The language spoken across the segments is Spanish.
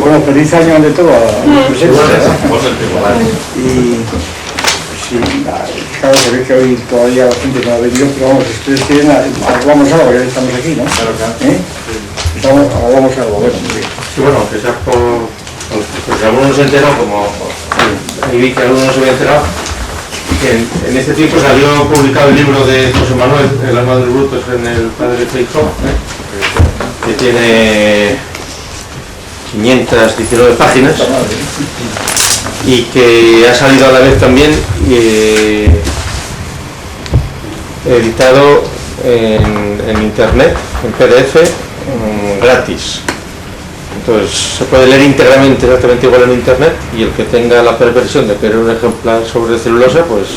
Bueno, feliz año ante todo. Y sí, claro, se ve que hoy todavía la gente no ha venido, pero vamos, si ustedes quieren, hablamos algo, ya estamos aquí, ¿no? Hablamos algo, bueno. Sí, bueno, que sea porque algunos no se enteran, como ahí vi que algunos no se habían enterado, que en este tiempo salió publicado el libro de José Manuel, El alma de los brutos, en el Padre Feijóo, que tiene 519 páginas y que ha salido a la vez también editado en internet, en PDF, gratis. Entonces se puede leer íntegramente exactamente igual en internet, y el que tenga la perversión de querer un ejemplar sobre celulosa, pues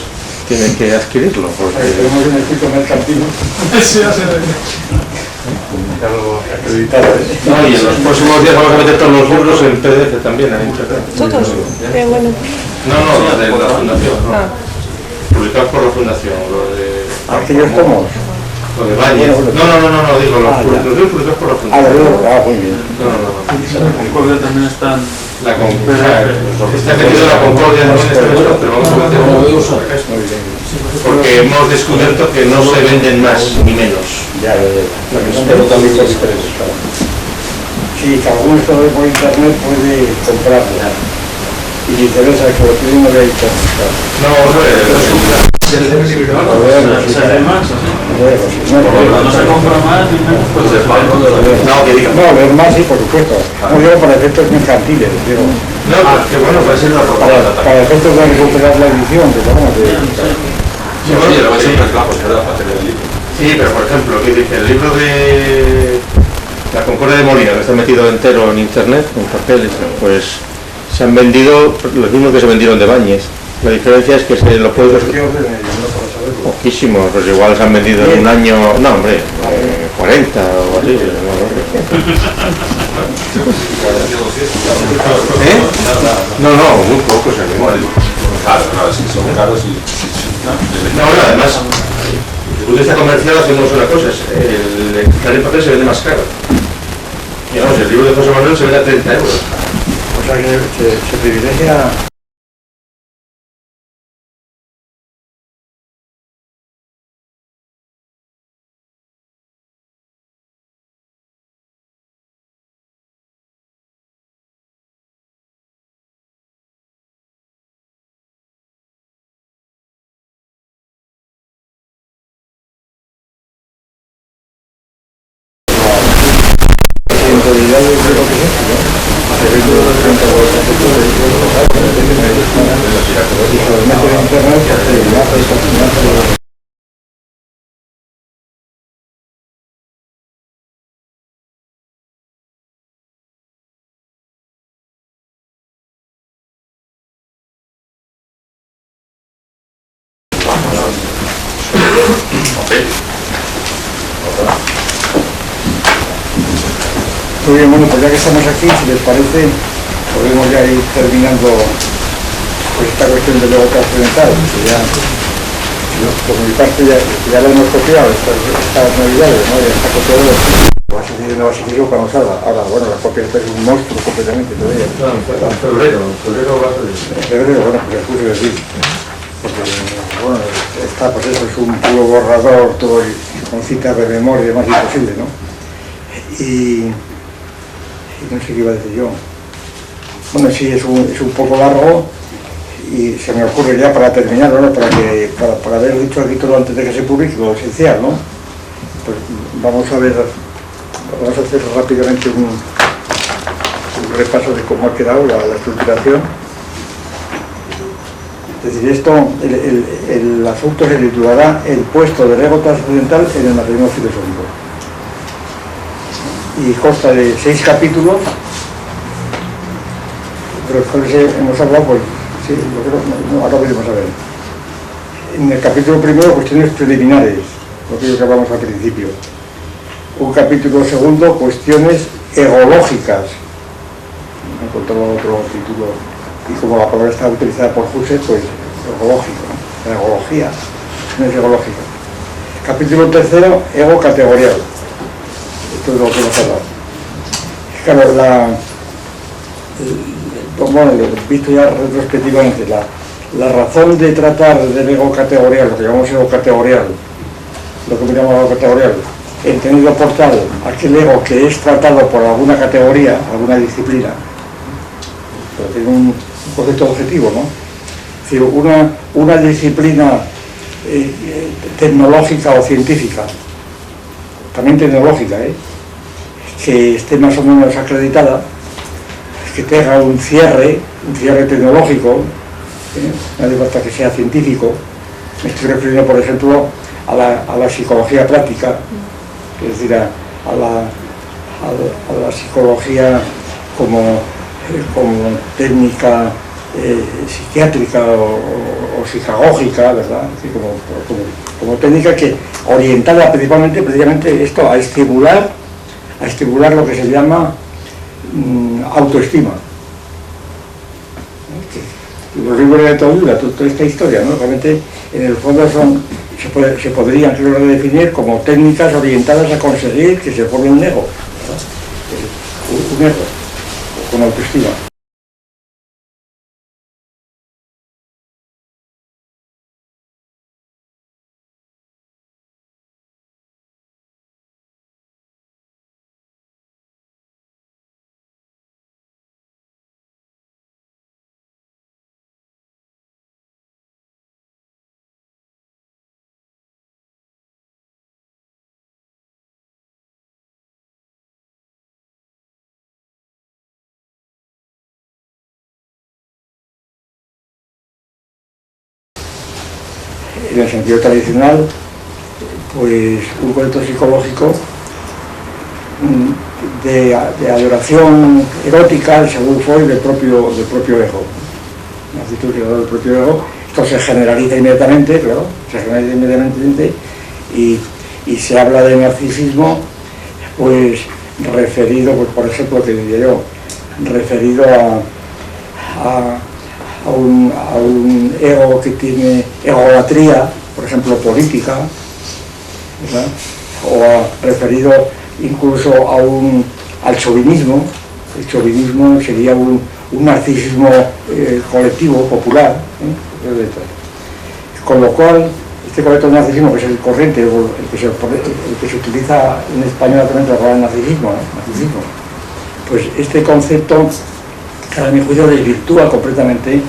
tiene que adquirirlo. Porque... tenemos un equipo mercantil. Sí, no, y en los próximos días vamos a meter todos los libros en PDF también en internet. ¿Todos? Bueno. No, de la fundación, no. Publicados por la fundación, lo de... ¿Aquellos tomos? Lo de Valle. No, digo, los libros publicados por la fundación. Muy bien. No. Concordia también están... La Concordia. Está metido la Concordia en este momento, pero vamos a meter un... Porque hemos descubierto que no se venden más ni menos. Pero también por diferentes, claro. Sí, que alguno esto por internet puede comprarlo. Y viceversa, que lo tiene no ve internet, claro. No, Se lee más, no se compra más ni menos, pues se paga. No, ver más, sí, por supuesto. No digo para efectos mercantiles, digo. No, que bueno, puede ser una propaganda también. Para efectos de recuperar la edición, que vamos a ver. Sí, oye, lo va a ser una clave, ¿verdad? Para tener el libro. Sí, pero por ejemplo, que dice el libro de La Concordia de Molina, que está metido entero en internet, en papeles, pues se han vendido los mismos que se vendieron de Bañez. La diferencia es que se lo puede... Poquísimos, pues igual se han vendido en un año, no hombre, 40 o así. No, muy pocos. Claro, es que son caros y... No, además, desde el punto de vista comercial hacemos una cosa, el ejemplar en papel se vende más caro. Digamos, el libro de José Manuel se vende a 30 euros. O sea que se privilegia... Muy bien, bueno, pues ya que estamos aquí, si les parece, podemos ya ir terminando pues, esta cuestión del logo trascendental, que ya, por mi parte, ya lo hemos copiado estas navidades, ¿no? Ya está copiado, va a seguir, no va a seguir cuando salga. Ahora, bueno, la copia es un monstruo completamente todavía. No, en febrero va a salir. En febrero, bueno, pues es justo decir, porque, bueno, está, pues eso es un puro borrador, todo con citas de memoria y demás imposible, ¿no? Y no sé qué iba a decir yo. Bueno, sí, es un poco largo y se me ocurre ya para terminar, ¿no? Para haber dicho aquí todo antes de que se publique, lo esencial, ¿no? Pues vamos a hacer rápidamente un repaso de cómo ha quedado la estructuración. Es decir, esto, el asunto se titulará El puesto del ego trascendental en el matrimonio filosófico. Y consta de 6 capítulos, de los cuales hemos hablado, pues sí, ahora veremos a ver. En el capítulo primero, cuestiones preliminares, lo que hablamos al principio. Un capítulo segundo, cuestiones egológicas, encontró otro título, y como la palabra está utilizada por Husserl, pues egológico, ¿no? La egología, no es egológica. Capítulo 3, ego categorial. Esto es lo que hemos hablado. Claro, bueno, visto ya retrospectivamente, la razón de tratar del ego categorial, lo que llamamos ego categorial, lo que llamamos ego categorial, entendido por tal aquel ego que es tratado por alguna categoría, alguna disciplina, pero tiene un concepto objetivo, ¿no? Es decir, una disciplina tecnológica o científica, también tecnológica, que esté más o menos acreditada, que tenga un cierre tecnológico, no hace falta que sea científico. Me estoy refiriendo, por ejemplo, a la psicología práctica, es decir, a la psicología como técnica psiquiátrica o psicagógica, ¿verdad? Es decir, como técnica que orientada precisamente esto, a estimular lo que se llama autoestima. Los libros de toda esta historia, ¿no? Realmente, en el fondo se podrían, creo, redefinir como técnicas orientadas a conseguir que se forme un ego, ¿verdad? Un ego con autoestima. En el sentido tradicional, pues un concepto psicológico de adoración erótica, según Freud, del propio ego. Una actitud del propio ego. Esto se generaliza inmediatamente, claro, y se habla de narcisismo, pues referido, pues por ejemplo, que diría yo, referido a un ego que tiene egolatría, por ejemplo, política, ¿verdad? O referido incluso al chauvinismo. El chauvinismo sería un narcisismo colectivo, popular, con lo cual este concepto de narcisismo, que es el corriente, el que se utiliza en español actualmente para el narcisismo, pues este concepto, a mi juicio, desvirtúa completamente el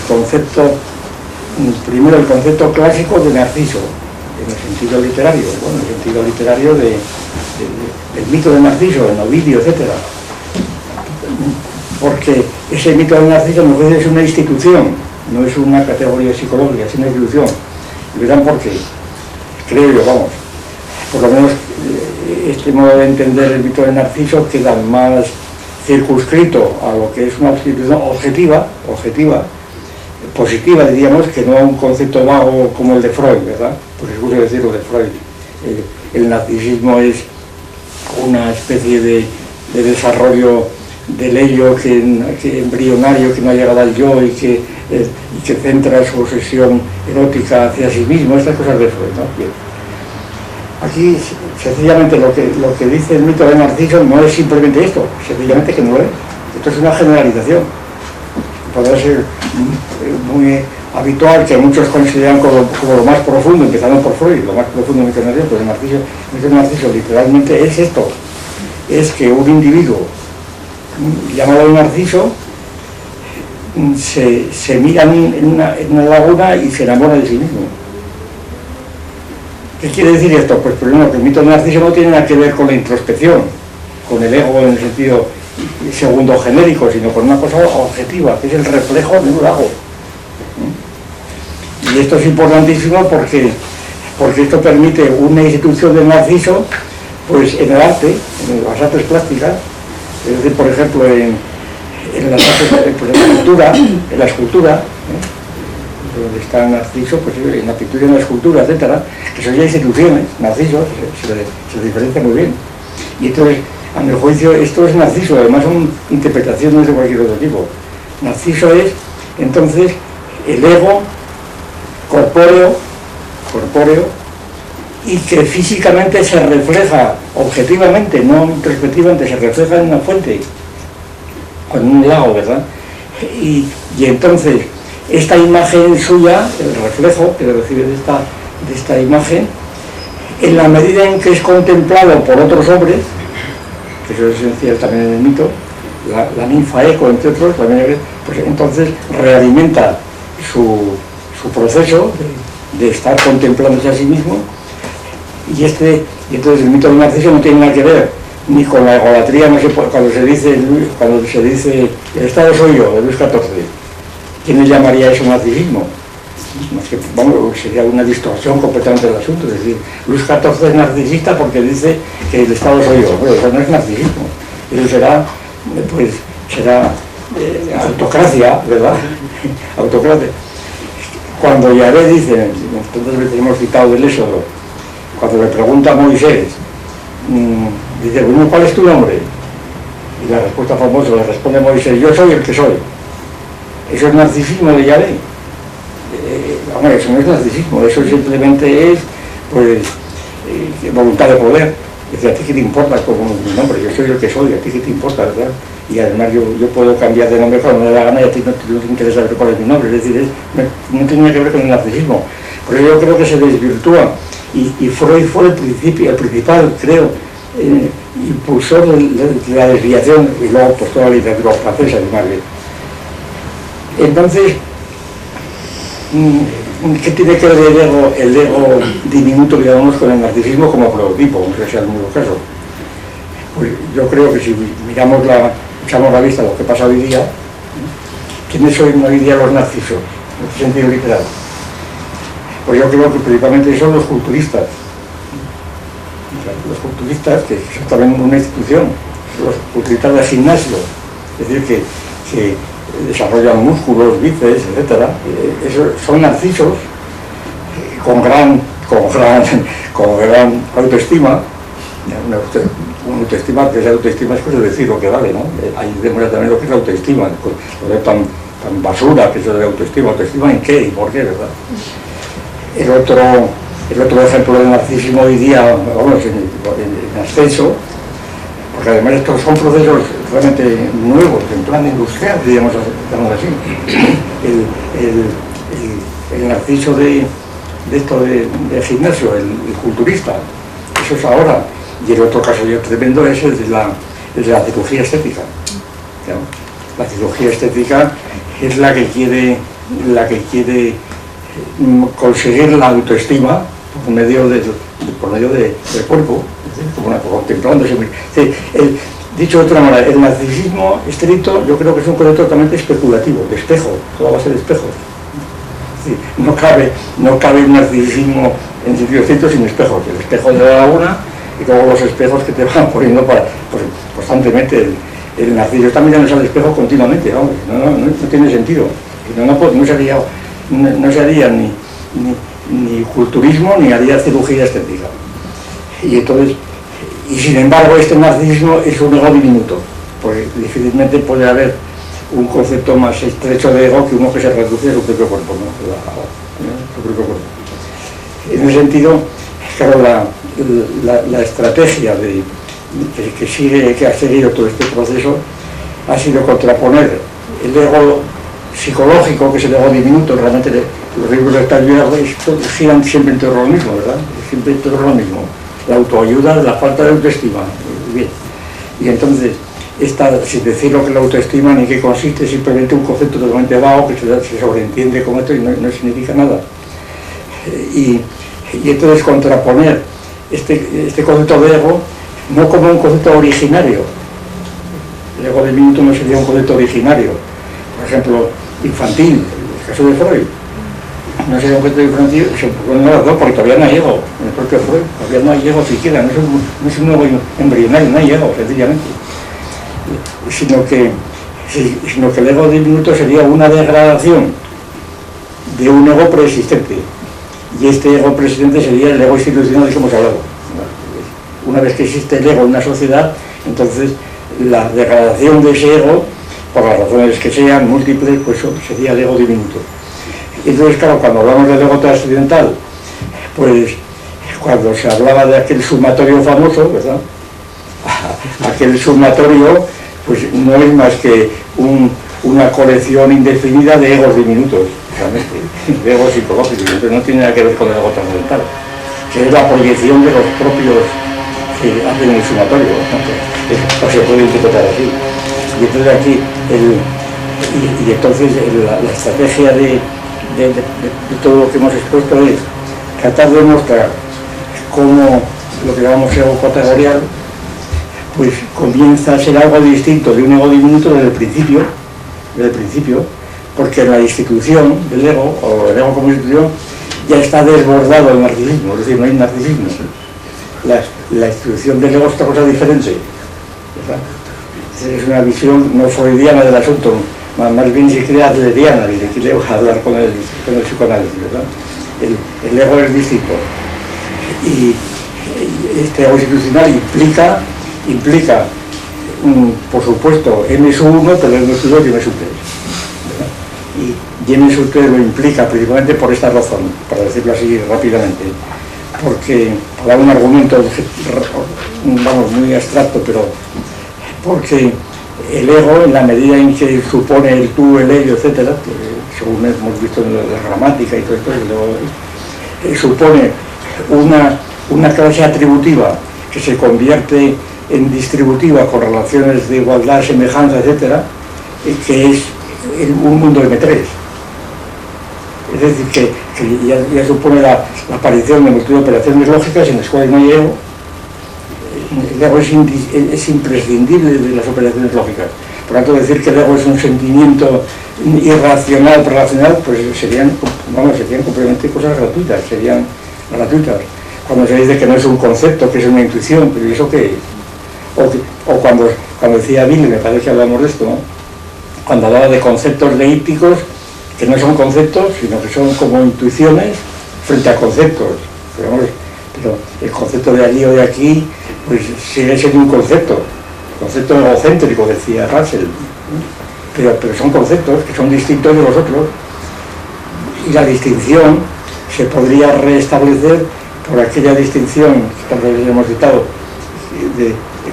concepto, primero el concepto clásico de Narciso, en el sentido literario, en el sentido literario del mito de Narciso, en Ovidio, etc. Porque ese mito de Narciso, en juicio, es una institución, no es una categoría psicológica, es una institución. Y verán por qué, creo yo, vamos, por lo menos este modo de entender el mito de Narciso queda más circunscrito a lo que es una institución objetiva, positiva, diríamos, que no a un concepto vago como el de Freud, ¿verdad? Porque es justo decirlo de Freud. El narcisismo es una especie de desarrollo del ello que embrionario, que no ha llegado al yo y que centra su obsesión erótica hacia sí mismo, estas cosas de Freud, ¿no? Bien. Aquí, sencillamente, lo que dice el mito de Narciso no es simplemente esto, sencillamente que no lo es. Esto es una generalización. Podrá ser muy habitual que muchos consideran como lo más profundo, empezando por Freud, lo más profundo del mito de Narciso, pues el mito de Narciso literalmente es esto, es que un individuo llamado Narciso se mira en una laguna y se enamora de sí mismo. ¿Qué quiere decir esto? Pues primero que el mito de Narciso no tiene nada que ver con la introspección, con el ego en el sentido segundo genérico, sino con una cosa objetiva, que es el reflejo de un lago. Y esto es importantísimo porque esto permite una institución de Narciso, pues en el arte, en las artes plásticas, es decir, por ejemplo, en la escultura, donde está Narciso, pues en la pintura y en la escultura, etcétera, que son ya instituciones. Narciso se diferencia muy bien. Y entonces a mi juicio, esto es Narciso, además son interpretaciones de cualquier otro tipo. Narciso es, entonces, el ego corpóreo, y que físicamente se refleja, objetivamente, no introspectivamente, se refleja en una fuente, en un lago, ¿verdad? Y entonces, esta imagen suya, el reflejo que recibe de esta imagen, en la medida en que es contemplado por otros hombres, que eso es esencial también en el mito, la ninfa Eco, entre otros, también, pues entonces realimenta su proceso de estar contemplándose a sí mismo, y entonces el mito de Narciso no tiene nada que ver ni con la egolatría, no se puede, cuando se dice el Estado soy yo, de Luis XIV, ¿quién le llamaría eso narcisismo? No sé, vamos, sería una distorsión completamente del asunto. Es decir, Luis XIV es narcisista porque dice que el Estado soy yo. Bueno, eso no es narcisismo. Eso será autocracia, ¿verdad? Autocracia. Cuando Yahvé dice, tantas veces hemos citado del Éxodo, cuando le pregunta a Moisés, dice, bueno, ¿cuál es tu nombre? Y la respuesta famosa le responde Moisés, yo soy el que soy. Eso es narcisismo de Yahvé. Hombre, eso no es narcisismo, eso simplemente es, pues, voluntad de poder. Es decir, a ti qué te importa como mi nombre, yo soy el que soy, a ti qué te importa, ¿verdad? Y además yo puedo cambiar de nombre cuando me dé la gana y a ti no te interesa saber cuál es mi nombre. Es decir, no tiene nada que ver con el narcisismo. Pero yo creo que se desvirtúa. Y Freud fue el principal, creo, impulsor de la desviación, y luego pues toda la literatura francesa, además. Entonces, ¿qué tiene que ver el ego diminuto, digamos, con el narcisismo como prototipo? No sé si es el mismo caso. Pues yo creo que si echamos la vista a lo que pasa hoy día, ¿quiénes son hoy día los narcisos? En el sentido literal. Pues yo creo que principalmente son los culturistas. Los culturistas, que son también una institución, los culturistas de gimnasio, es decir, que desarrollan músculos, bíceps, etcétera. Esos son narcisos con gran autoestima. Una autoestima, que esa autoestima es cosa de decir lo que vale, ¿no? Ahí demuestra también lo que es la autoestima, lo de tan basura que es de autoestima. ¿Autoestima en qué y por qué, verdad? El otro ejemplo del narcisismo hoy día, vamos, en ascenso, porque además estos son procesos realmente nuevos, en plan industrial, digamos así. El narciso de gimnasio, el culturista, eso es ahora. Y el otro caso ya tremendo es el de la cirugía estética. ¿No? La cirugía estética es la que quiere conseguir la autoestima por medio del cuerpo, contemplándose. Dicho de otra manera, el narcisismo estricto yo creo que es un concepto totalmente especulativo, de espejo, toda base de espejos. No cabe un narcisismo en sentido estricto sin espejos. El espejo de la laguna y luego los espejos que te van poniendo constantemente. El narciso está mirándose al espejo continuamente, vamos, no tiene sentido. No sería ni culturismo ni haría cirugía estética. Y sin embargo este narcisismo es un ego diminuto, porque difícilmente puede haber un concepto más estrecho de ego que uno que se reduce a su propio cuerpo, ¿no? Su propio cuerpo. En ese sentido, claro, la estrategia que ha seguido todo este proceso ha sido contraponer el ego psicológico, que es el ego diminuto. Realmente los libros de Talvier giran siempre en torno a lo mismo, ¿verdad? Siempre en torno a lo mismo. La autoayuda, la falta de autoestima. Bien. Y entonces, sin decir lo que es la autoestima ni qué consiste, es simplemente un concepto totalmente vago que se sobreentiende como esto y no significa nada. Y entonces contraponer este concepto de ego no como un concepto originario. El ego diminuto no sería un concepto originario. Por ejemplo, infantil, el caso de Freud. No sería un concepto infantil, porque todavía no hay ego, en el propio Freud, todavía no hay ego siquiera, no es un ego embrionario, no hay ego, sencillamente. Sino que el ego diminuto sería una degradación de un ego preexistente. Y este ego preexistente sería el ego institucional de que hemos hablado. Una vez que existe el ego en una sociedad, Entonces, la degradación de ese ego, por las razones que sean múltiples, pues sería el ego diminuto. Entonces, claro, cuando hablamos del ego trascendental, pues cuando se hablaba de aquel sumatorio famoso, ¿verdad? Aquel sumatorio, pues no es más que una colección indefinida de egos diminutos, realmente, de egos psicológicos, entonces no tiene nada que ver con el ego trascendental, que es la proyección de los propios que hacen el sumatorio, ¿no? O se puede interpretar así. Y entonces aquí, entonces la estrategia de todo lo que hemos expuesto es tratar de mostrar cómo lo que llamamos ego categorial pues comienza a ser algo distinto de un ego diminuto desde el principio, porque la institución del ego, o el ego como institución, ya está desbordado el narcisismo, es decir, no hay narcisismo. La institución del ego es otra cosa diferente, ¿verdad? Es una visión no freudiana del asunto, más bien se crea atletiana, y de aquí le voy a hablar con el psicoanálisis, ¿verdad? El ego es distinto. Y este ego institucional implica por supuesto, M1, pero M2 y M3. Y M3 lo implica principalmente por esta razón, para decirlo así rápidamente, porque, para dar un argumento, vamos, muy abstracto, pero porque el ego, en la medida en que supone el tú, el ello, etcétera, según hemos visto en la gramática y todo esto, el ego, supone una clase atributiva que se convierte en distributiva con relaciones de igualdad, semejanza, etcétera, que es un mundo M3. Es decir, que ya supone la aparición de multitud de operaciones lógicas en las cuales no hay ego. El ego es imprescindible de las operaciones lógicas. Por tanto, decir que el ego es un sentimiento irracional, prerracional, pues serían completamente cosas gratuitas, Cuando se dice que no es un concepto, que es una intuición, pero ¿eso qué es? O cuando decía Bill, me parece que hablamos de esto, ¿no? Cuando hablaba de conceptos deípticos, que no son conceptos, sino que son como intuiciones frente a conceptos. Pero el concepto de allí o de aquí, pues sigue siendo un concepto egocéntrico, decía Russell, pero son conceptos que son distintos de los otros, y la distinción se podría restablecer por aquella distinción que tal vez hemos citado,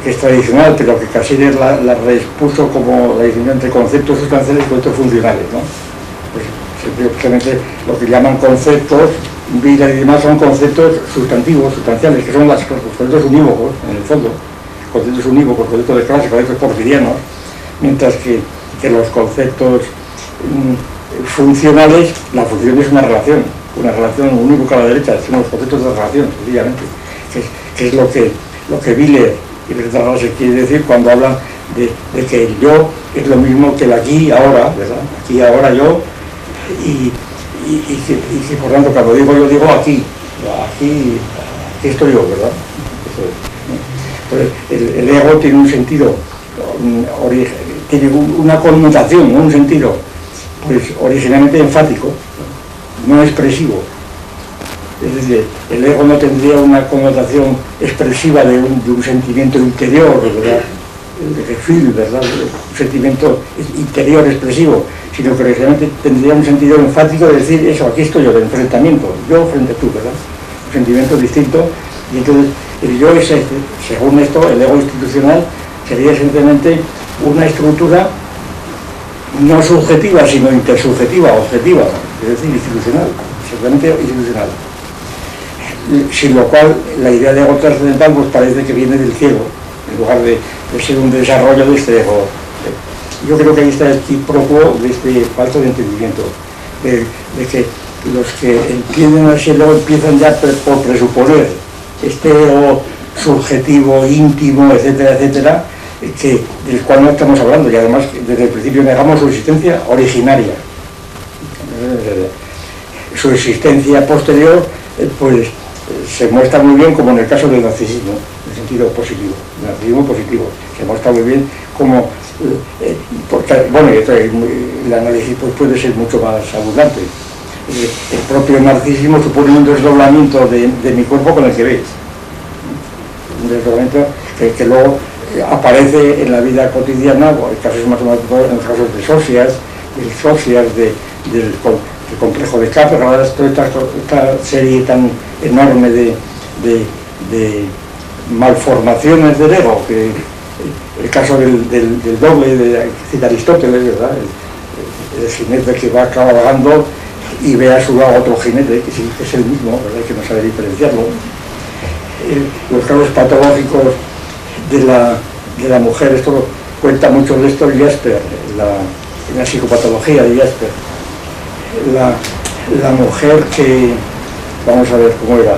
que es tradicional, pero que Cassirer la reexpuso como la distinción entre conceptos sustanciales y conceptos funcionales, ¿no? Pues simplemente lo que llaman conceptos, vida y demás, son conceptos sustantivos, sustanciales, que son los conceptos unívocos, en el fondo, conceptos unívocos, conceptos de clase, conceptos porfirianos, mientras que los conceptos funcionales, la función es una relación unívoca a la derecha, son los conceptos de relación, sencillamente, que es lo que Willer y Bertrand se quiere decir cuando habla de que el yo es lo mismo que el aquí y ahora, ¿verdad? Aquí, ahora, yo, y que por tanto cuando digo yo digo aquí estoy yo, ¿verdad? Entonces, el ego tiene un sentido, tiene una connotación, un sentido, pues originalmente enfático, no expresivo. Es decir, el ego no tendría una connotación expresiva de un sentimiento interior, ¿verdad? De feel, ¿verdad? Un sentimiento interior expresivo, sino que originalmente tendría un sentido enfático de decir eso, aquí estoy yo, de enfrentamiento, yo frente a tú, ¿verdad? Un sentimiento distinto, y entonces el yo es, según esto, el ego institucional sería simplemente una estructura no subjetiva, sino intersubjetiva, objetiva, es decir, institucional, simplemente institucional. Sin lo cual, la idea de ego trascendental pues parece que viene del cielo, en lugar de ser un desarrollo de este ego. Yo creo que ahí está el quid pro quo de este falso de entendimiento, de que los que entienden así luego empiezan ya por presuponer este ego subjetivo, íntimo, etcétera, etcétera, del cual no estamos hablando, y además desde el principio negamos su existencia originaria. Su existencia posterior, pues se muestra muy bien, como en el caso del narcisismo, en sentido positivo, el narcisismo positivo, se muestra muy bien como, porque, bueno, el análisis pues, puede ser mucho más abundante. El propio narcisismo supone un desdoblamiento de mi cuerpo con el que ves, un desdoblamiento que luego aparece en la vida cotidiana, en casos matemáticos, en casos de socias, del complejo de Capgras, toda esta serie tan enorme de malformaciones del ego, que el caso del doble de Aristóteles, ¿verdad? El jinete que va cabalgando y ve a su lado otro jinete, que sí que es el mismo, ¿verdad? Que no sabe diferenciarlo. Los casos patológicos de la mujer, esto cuenta mucho de esto Jasper, en la psicopatología de Jasper. La mujer que, vamos a ver cómo era,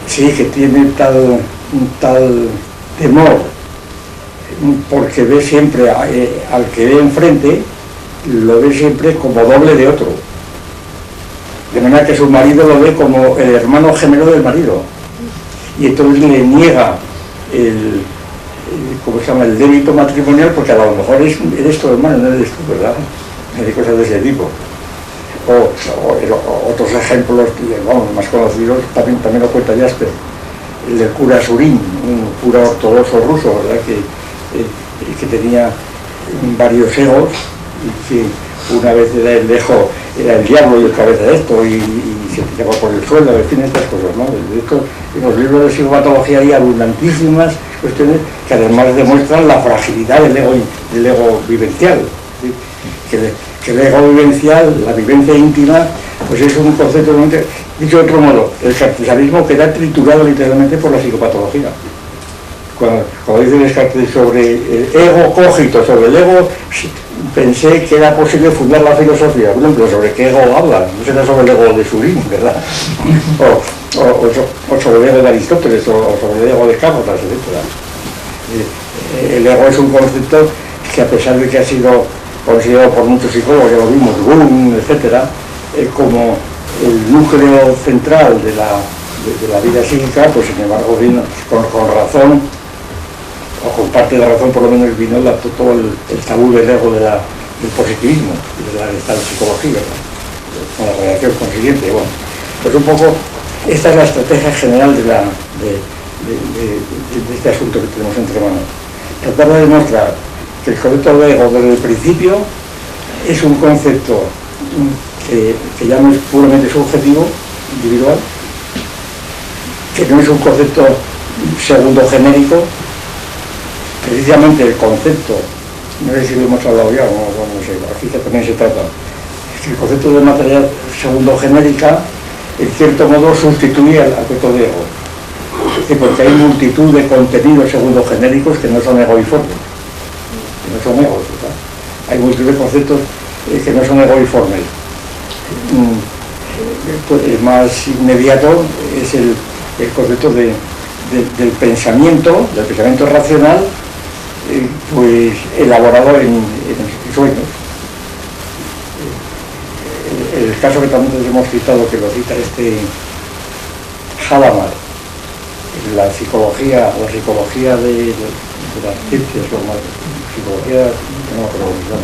sí, que tiene tal temor, porque ve siempre al que ve enfrente, lo ve siempre como doble de otro. De manera que su marido lo ve como el hermano gemelo del marido. Y entonces le niega ¿cómo se llama?, el débito matrimonial, porque a lo mejor eres tu hermano, no eres tú, ¿verdad? Hay cosas de ese tipo. O otros ejemplos, vamos, más conocidos, también lo cuenta Jasper, el del cura Surín, un cura ortodoxo ruso, ¿verdad?, que tenía varios egos, y que una vez era el diablo y otra vez era esto, y se tiraba por el suelo, en fin, estas cosas, ¿no? De esto, en los libros de psicopatología hay abundantísimas cuestiones que además demuestran la fragilidad del ego vivencial. ¿Sí? Que el ego vivencial, la vivencia íntima, pues es un concepto, dicho de otro modo, el cartesianismo queda triturado literalmente por la psicopatología. Cuando dice Descartes sobre el ego cogito, sobre el ego, pensé que era posible fundar la filosofía. Bueno, pero ¿sobre qué ego habla? No será sobre el ego de Surín, ¿verdad? O sobre el ego de Aristóteles, o sobre el ego de Capgras, etc. El ego es un concepto que, a pesar de que ha sido considerado por muchos psicólogos, ya lo vimos, Wundt, etc., como el núcleo central de la vida psíquica, pues sin embargo vino con razón, o con parte de la razón por lo menos, vino todo el tabú del ego del positivismo y de la psicología, con la relación consiguiente. Bueno, pues un poco esta es la estrategia general de este asunto que tenemos entre manos. Tratar de demostrar que el concepto de ego desde el principio es un concepto que ya no es puramente subjetivo, individual, que no es un concepto segundo genérico. Precisamente el concepto, no sé si lo hemos hablado ya, no sé, aquí también se trata, es que el concepto de material segundo genérica, en cierto modo, sustituye al concepto de ego. Es decir, porque hay multitud de contenidos segundo genéricos que no son egoiformes, que no son egos, ¿verdad? Hay multitud de conceptos que no son egoiformes. El más inmediato es el concepto del pensamiento racional, pues elaborado en sueños. El caso que también hemos citado, que lo cita Hadamard, la psicología de las ciencias, psicología, no me acuerdo cómo se llama,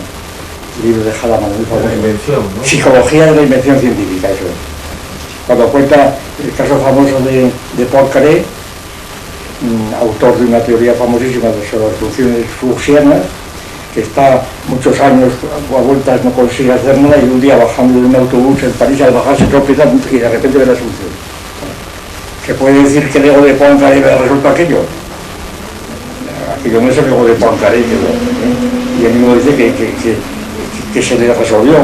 el libro de Hadamard, la invención, ¿no? Psicología de la invención científica, eso es. Cuando cuenta el caso famoso de Poincaré, autor de una teoría famosísima sobre las funciones fuchsianas, que está muchos años a vueltas, no consigue hacer nada, y un día bajando de un autobús en París, al bajar se tropieza y de repente ve la solución. ¿Se puede decir que el ego de Poincaré resuelto aquello? Aquello no es el ego de Poincaré, y él mismo dice que se le resolvió.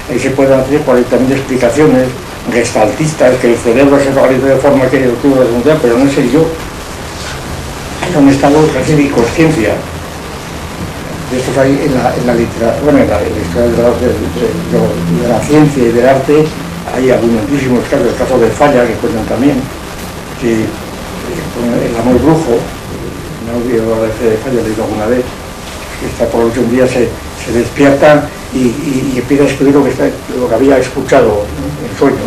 Ahí se pueden hacer 40.000 explicaciones gestaltistas, que el cerebro se organiza de forma que tuvo la voluntad, pero no es el yo. Es un estado casi de inconsciencia. De estos hay en la literatura, bueno, en la historia de la ciencia y del arte, hay abundantísimos casos. El caso de Falla, que cuentan también, que el amor brujo, no olvido la de Falla, le digo alguna vez, que está por un día se despierta y empieza a escribir lo que había escuchado en sueño.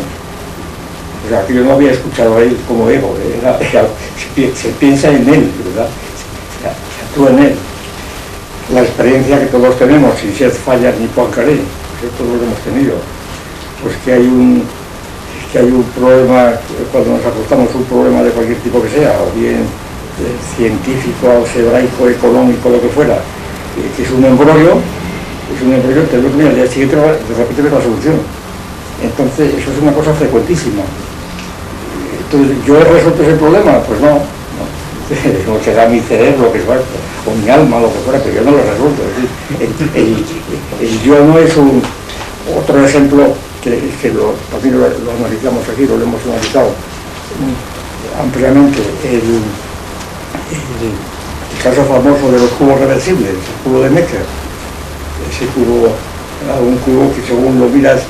O sea, que yo no había escuchado a él como ego, se piensa en él, ¿verdad? Se actúa en él. La experiencia que todos tenemos, sin ser Falla ni Poincaré, que todos lo hemos tenido, pues que hay un problema, cuando nos acostamos, un problema de cualquier tipo que sea, o bien científico, algebraico, económico, lo que fuera, que es un embrollo, te lo que al día siguiente de repente ves la solución. Entonces, eso es una cosa frecuentísima. Entonces, ¿yo he resuelto ese problema? Pues no. No será mi cerebro, que es, o mi alma, lo que fuera, pero yo no lo he resuelto. Es decir, el yo no es otro ejemplo que también lo analizamos aquí, lo hemos analizado ampliamente. El caso famoso de los cubos reversibles, el cubo de Necker. Ese cubo, un cubo que según lo miras,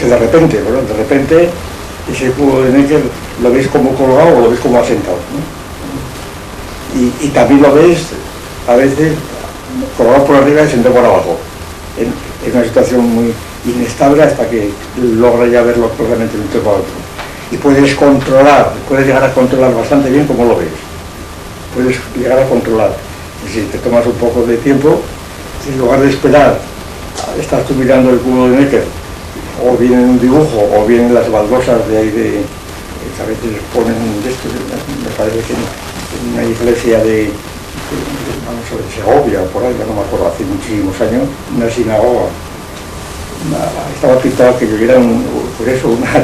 que de repente ese cubo de Necker lo ves como colgado o lo ves como asentado, ¿no? Y también lo ves a veces colgado por arriba y sentado por abajo. Es una situación muy inestable hasta que logra ya verlo claramente de un tiempo a otro. Y puedes llegar a controlar bastante bien cómo lo ves. Puedes llegar a controlar. Si te tomas un poco de tiempo, en lugar de esperar, estás tú mirando el cubo de Necker, o bien en un dibujo, o bien en las baldosas de ahí que a veces ponen de esto, me parece que en una iglesia de Segovia, por ahí, no me acuerdo, hace muchísimos años, una sinagoga. Estaba pintado que yo era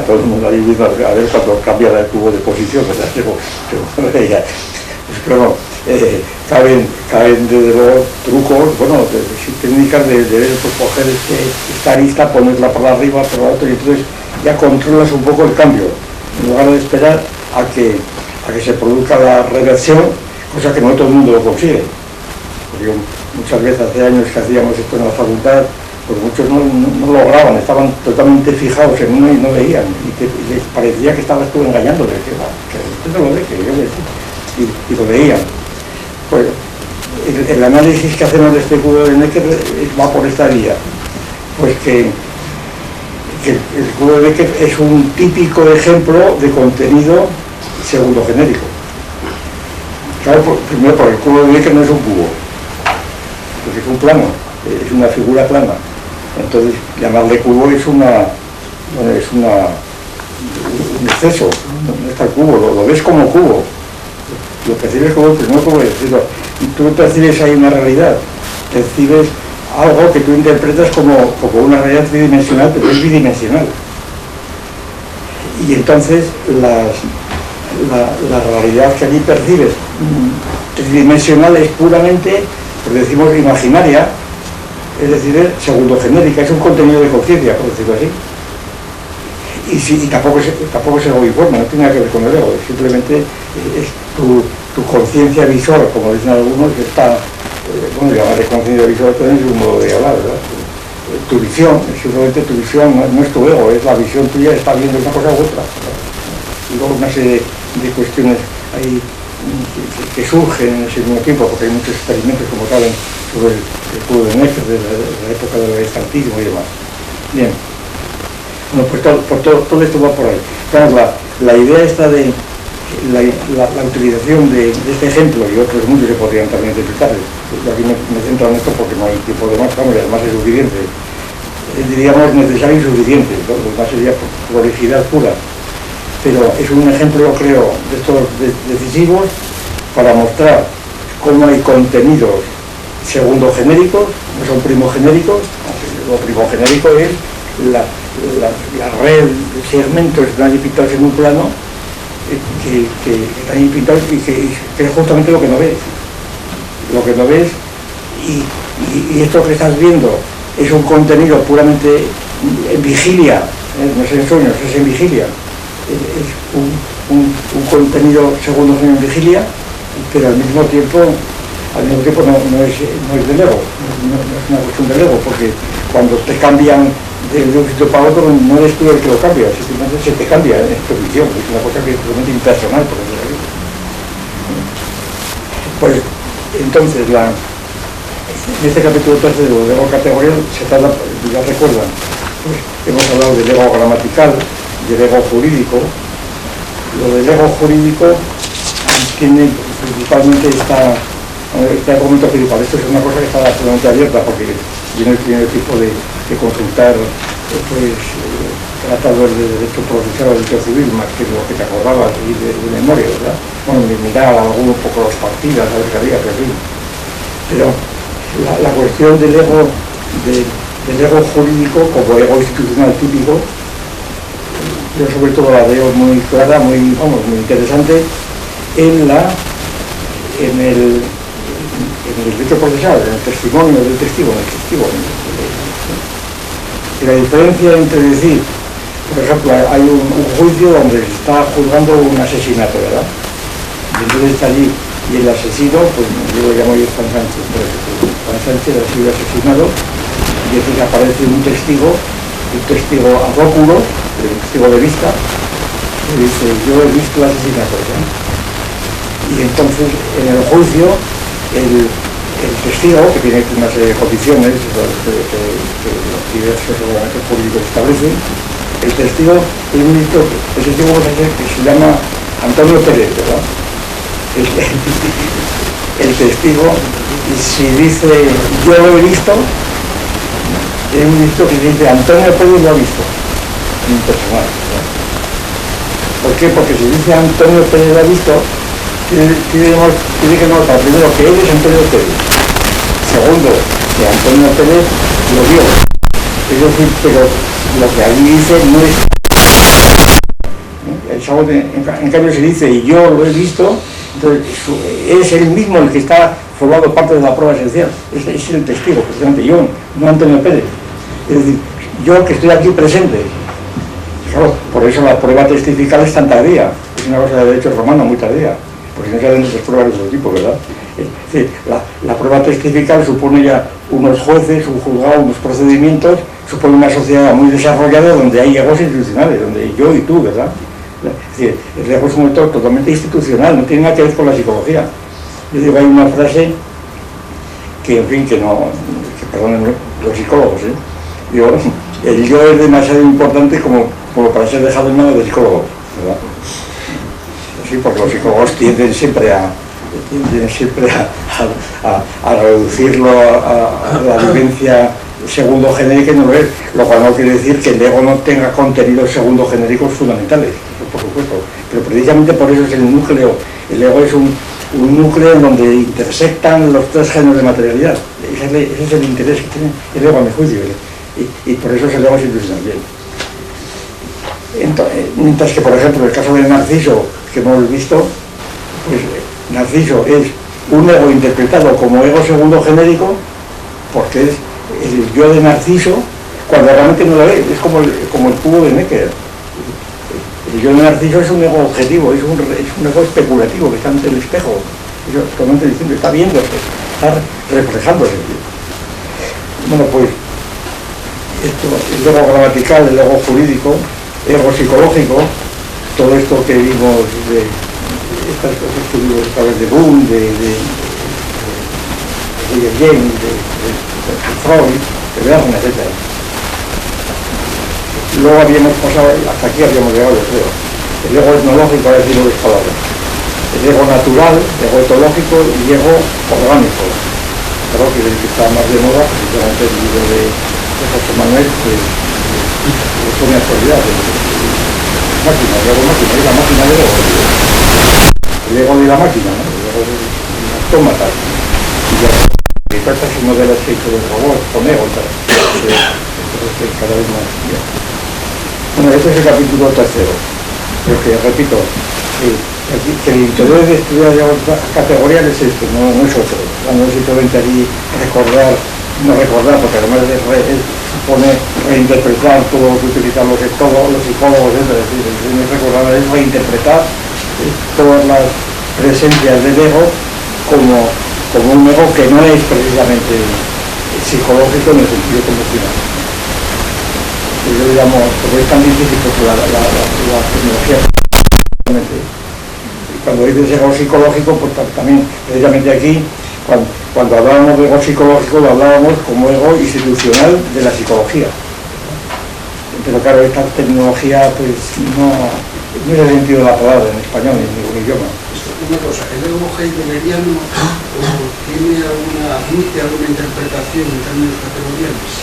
todo el mundo ahí viendo a ver cuando cambiaba el cubo de posición, ¿verdad? Pero no, caben desde luego trucos, bueno, técnicas de pues, coger esta arista, ponerla por arriba, por abajo, y entonces ya controlas un poco el cambio, en lugar de esperar a que se produzca la reversión, cosa que no todo el mundo lo consigue. Porque muchas veces hace años que hacíamos esto en la facultad, pues muchos no lograban, estaban totalmente fijados en uno y no veían, y les parecía que estabas tú engañándoles, que usted no lo ve, que yo le decía, y lo veían. Pues el análisis que hacemos de este cubo de Necker va por esta vía, pues que el cubo de Necker es un típico ejemplo de contenido segundo genérico. Claro, primero porque el cubo de Necker no es un cubo, porque es un plano, es una figura plana. Entonces, llamarle cubo es un exceso, no está el cubo, lo ves como cubo, lo percibes como el primer cubo, y tú percibes ahí una realidad, percibes algo que tú interpretas como una realidad tridimensional, pero es bidimensional. Y entonces la realidad que allí percibes tridimensional es puramente, pues decimos, imaginaria, es decir, es segundo genérica, es un contenido de conciencia, por decirlo así. Y tampoco es egoiforme, no tiene nada que ver con el ego, simplemente es tu conciencia visual, como dicen algunos, que está, llamarle conciencia visual también es un modo de hablar, ¿verdad? Tu visión, simplemente tu visión no es tu ego, es la visión tuya, está viendo una cosa u otra, ¿verdad? Y luego una serie de cuestiones ahí que surgen en ese mismo tiempo, porque hay muchos experimentos, como saben, sobre el cubo de Necker de la época del estantismo y demás. Bien. Bueno, pues todo esto va por ahí. Claro, la idea esta de la utilización de este ejemplo y otros muchos que podrían también utilizar, yo aquí me centro en esto porque no hay tiempo de más, vamos, además es suficiente, diríamos necesario y suficiente, lo demás sería prolicidad pura. Pero es un ejemplo, creo, de estos decisivos para mostrar cómo hay contenidos segundo genéricos, no son primogenéricos. Lo primogenérico es la red de segmentos que están ahí pintados en un plano que están ahí pintados y que es justamente lo que no ves. Lo que no ves y esto que estás viendo es un contenido puramente en vigilia, no es en sueños, es en vigilia. Es un contenido segundo en vigilia, pero al mismo tiempo no es del ego, no es una cuestión del ego, porque cuando te cambian de un sitio para otro no eres tú el que lo cambia, simplemente se te cambia en tu visión, es una cosa que es totalmente impersonal, por decirlo así. Pues entonces en este capítulo 13 de los ego categorial se trata, ya recuerdan, pues, hemos hablado del ego gramatical, del ego jurídico. Lo del ego jurídico tiene principalmente este argumento principal. Esto es una cosa que está absolutamente abierta porque viene el primer tipo de consultar pues, tratados de derecho procesal o derecho civil, más que lo que te acordabas de memoria, ¿verdad? Bueno, de mirar un poco las partidas, a ver qué había, pero en fin. Pero la cuestión del ego, del ego jurídico como ego institucional típico, yo sobre todo la veo muy clara, muy interesante en el derecho procesal, en el testimonio del testigo, y la diferencia entre decir, por ejemplo, hay un juicio donde se está juzgando un asesinato, ¿verdad? Y entonces está allí, y el asesino, pues yo lo llamo Juan Sánchez, pero Juan Sánchez ha sido asesinado, y entonces aparece un testigo ad oculo, un testigo de vista, que dice, yo he visto el asesinato, ¿verdad? Y entonces en el juicio el testigo, que tiene una serie de condiciones que los diversos ordenamientos jurídicos establecen, el testigo que se llama Antonio Pérez, ¿verdad? El testigo, si dice yo lo he visto, es un visto que dice Antonio Pérez lo ha visto, impersonal, ¿verdad? ¿Por qué? Porque si dice Antonio Pérez lo ha visto, tiene que notar primero que él es Antonio Pérez, segundo que Antonio Pérez lo vio, es decir, pero lo que allí dice no es en cambio se dice y yo lo he visto, entonces es él mismo el que está formando parte de la prueba esencial, es el testigo, precisamente yo, no Antonio Pérez, es decir, yo que estoy aquí presente. Claro, por eso la prueba testifical es tan tardía, es una cosa de derecho romano muy tardía, porque no se hacen otras pruebas de otro tipo, ¿verdad? Es decir, la prueba testifical supone ya unos jueces, un juzgado, unos procedimientos, supone una sociedad muy desarrollada donde hay egos institucionales, donde yo y tú, ¿verdad? Es decir, el ego es un motor totalmente institucional, no tiene nada que ver con la psicología. Yo digo, hay una frase que, en fin, que perdonen los psicólogos, ¿eh? Digo, el yo es demasiado importante como para ser dejado en manos de psicólogos, ¿verdad? Sí, porque los psicólogos tienden siempre a reducirlo a la vivencia segundo genérica y no lo es, lo cual no quiere decir que el ego no tenga contenidos segundo genéricos fundamentales, eso por supuesto, pero precisamente por eso es el núcleo, el ego es un núcleo en donde intersectan los tres géneros de materialidad, ese es el interés que tiene el ego a mi juicio, y por eso es el ego institucional bien. Entonces, mientras que por ejemplo el caso de Narciso que hemos visto, pues Narciso es un ego interpretado como ego segundo genérico porque es el yo de Narciso cuando realmente no lo es como el cubo de Necker. El yo de Narciso es un ego objetivo, es un ego especulativo que está ante el espejo, es totalmente distinto, está viéndose, está reflejándose. Bueno, pues el ego gramatical, el ego jurídico, ego psicológico, todo esto que vimos de estas cosas que vimos a través de Boone, de James, de Freud, de Werner, etc. Luego habíamos pasado, hasta aquí habíamos llegado, yo creo. El ego etnológico, ahora decimos las palabras. El ego natural, el ego etológico y ego orgánico. Claro que el que está más de moda, precisamente el libro de José Manuel, que lo pone a actualidad. Máquina, el ego máquina, y la máquina del ego. El ego de la máquina, ¿no? El ego de un autómata. Y ya se trata si no del aspecto del robot, con ego y tal. Entonces, cada vez más. Bien. Bueno, este es el capítulo tercero. Pero que, repito, que el interés de estudiar otras categorías es este, no es otro. No es simplemente allí no recordar, porque además supone reinterpretar todo lo que utilizan los psicólogos, es decir, no es recordar, es reinterpretar todas las presencias del ego como un ego que no es precisamente psicológico en el sentido convencional. Yo lo llamo, porque es tan difícil porque la tecnología, cuando dices ego psicológico, pues también precisamente aquí, cuando hablábamos de ego psicológico, lo hablábamos como ego institucional de la psicología. Pero claro, esta tecnología pues no es el sentido de la palabra en español, en ningún idioma. Una cosa, ¿el ego heideggeriano admite alguna interpretación en términos categoriales?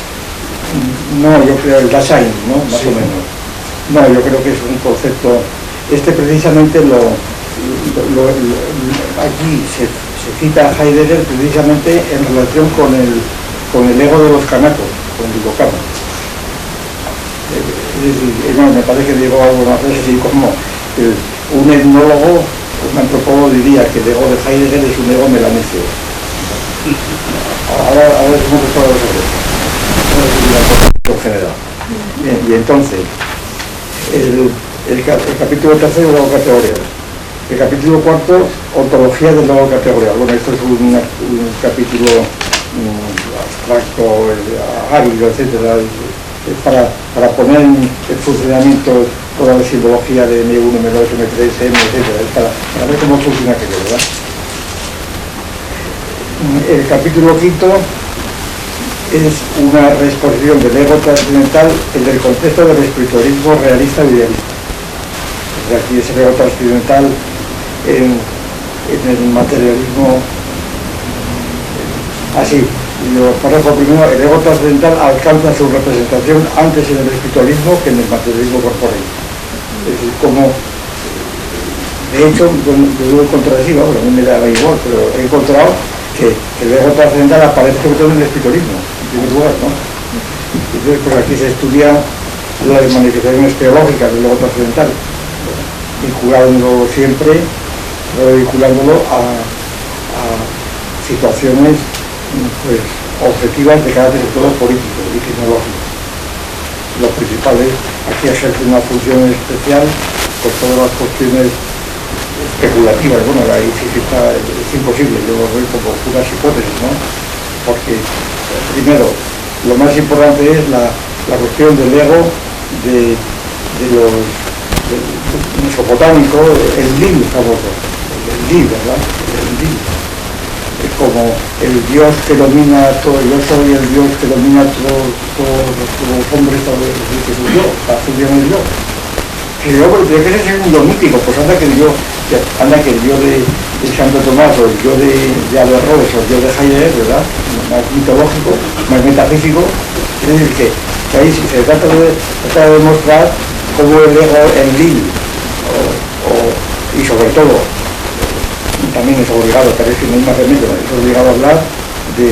No, yo creo el Dasein, ¿no? Más sí. o menos. No, yo creo que es un concepto, precisamente aquí se cita a Heidegger precisamente en relación con el ego de los canacos, con el Dibocama. Es decir, no, me parece que digo alguna frase así como un etnólogo, un antropólogo diría que el ego de Heidegger es un ego melanesio. Ahora decimos que todo sobre eso. En general. Bien, y entonces, el capítulo tercero, luego categorial. El capítulo cuarto, ontología del luego categorial. Bueno, esto es un capítulo abstracto, árido, etcétera, para poner en funcionamiento toda la simbología de M1, M2, M3, M, etcétera, para ver cómo funciona aquello, ¿verdad? El capítulo quinto es una reexposición del ego trascendental en el contexto del espiritualismo realista y idealista. Aquí es el ego trascendental en el materialismo así. Párrafo primero, el ego trascendental alcanza su representación antes en el espiritualismo que en el materialismo corpóreo. Es decir, como de hecho, yo lo he encontrado así, ¿no? A mí me da igual, pero he encontrado que el ego trascendental aparece sobre todo en el espiritualismo, en primer lugar, ¿no? Entonces, pues aquí se estudian las manifestaciones teológicas del ego trascendental, vinculándolo siempre, vinculándolo a situaciones pues objetivas de carácter sobre todo político y tecnológico. Lo principal es, aquí ejerce una función especial por todas las cuestiones especulativas. Bueno, ahí sí que es imposible, yo lo veo como puras hipótesis, ¿no? Porque, primero, lo más importante es la cuestión del ego de los mesopotámicos, el Lil famoso, el Lil, ¿verdad? El Lil. Es como el Dios que domina todo, yo soy el Dios que domina todos los hombres, que soy yo, la función es yo. Que yo, pero tiene que ser un Dios mítico, pues anda que el Dios de Santo Tomás, o el Dios de Averroes, o el Dios de Heidegger, ¿verdad? Más mitológico, más metafísico. Es decir, que ahí se trata de demostrar cómo el ego en Lil, y sobre todo, también es obligado, pero es que no hay más remedio, es obligado a hablar de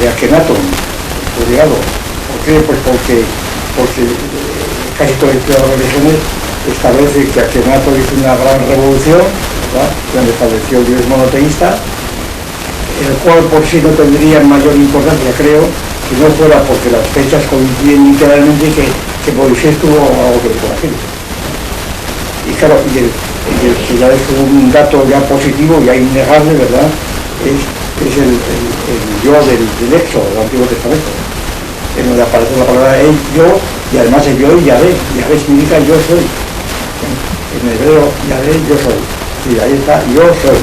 Akenatón, es obligado. ¿Por qué? Pues porque casi todas las religiones establece que Akenatón hizo una gran revolución, ¿verdad? Donde estableció el Dios monoteísta, el cual por sí no tendría mayor importancia, creo, si no fuera porque las fechas coinciden literalmente que Moisés tuvo algo que ver con aquello. Y claro, y el que ya es un dato ya positivo, ya innegable, ¿verdad? Es el yo del Éxodo, del Antiguo Testamento, en donde aparece la palabra el yo, y además el yo y Yahvé. Yahvé significa yo soy. En hebreo, Yahvé, yo soy. Y ahí está, yo soy.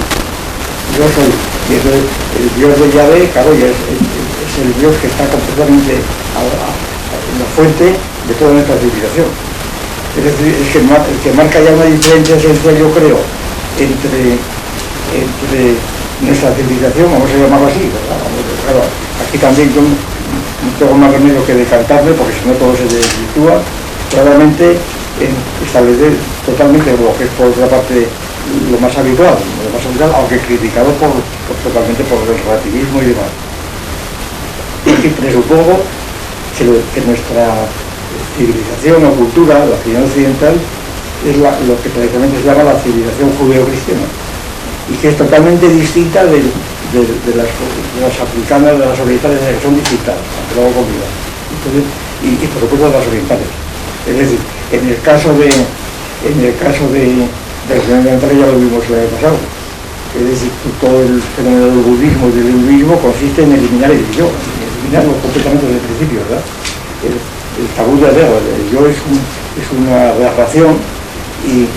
Yo soy. Y el Dios de Yahvé, claro, y es el Dios que está completamente en la fuente de toda nuestra civilización. Es decir, es que marca ya una diferencia esencial, yo creo, entre nuestra civilización, vamos a llamarlo así, ¿verdad? Claro, aquí también yo no tengo más remedio que decantarme, porque si no todo se desvirtúa, claramente en establecer totalmente lo que es por otra parte lo más habitual, aunque criticado totalmente por el relativismo y demás. Y presupongo que nuestra civilización o cultura, la civilización occidental, es lo que tradicionalmente se llama la civilización judeo-cristiana, y que es totalmente distinta de las africanas, de las orientales, que son distintas, aunque luego convivan. Entonces, y por supuesto de las orientales. Es decir, en el caso de las orientales ya lo vimos el año pasado. Es decir, todo el fenómeno del budismo y del hinduismo consiste en eliminar el yo, eliminarlo completamente desde el principio, ¿verdad? El tabú del ego, el yo es una aberración, y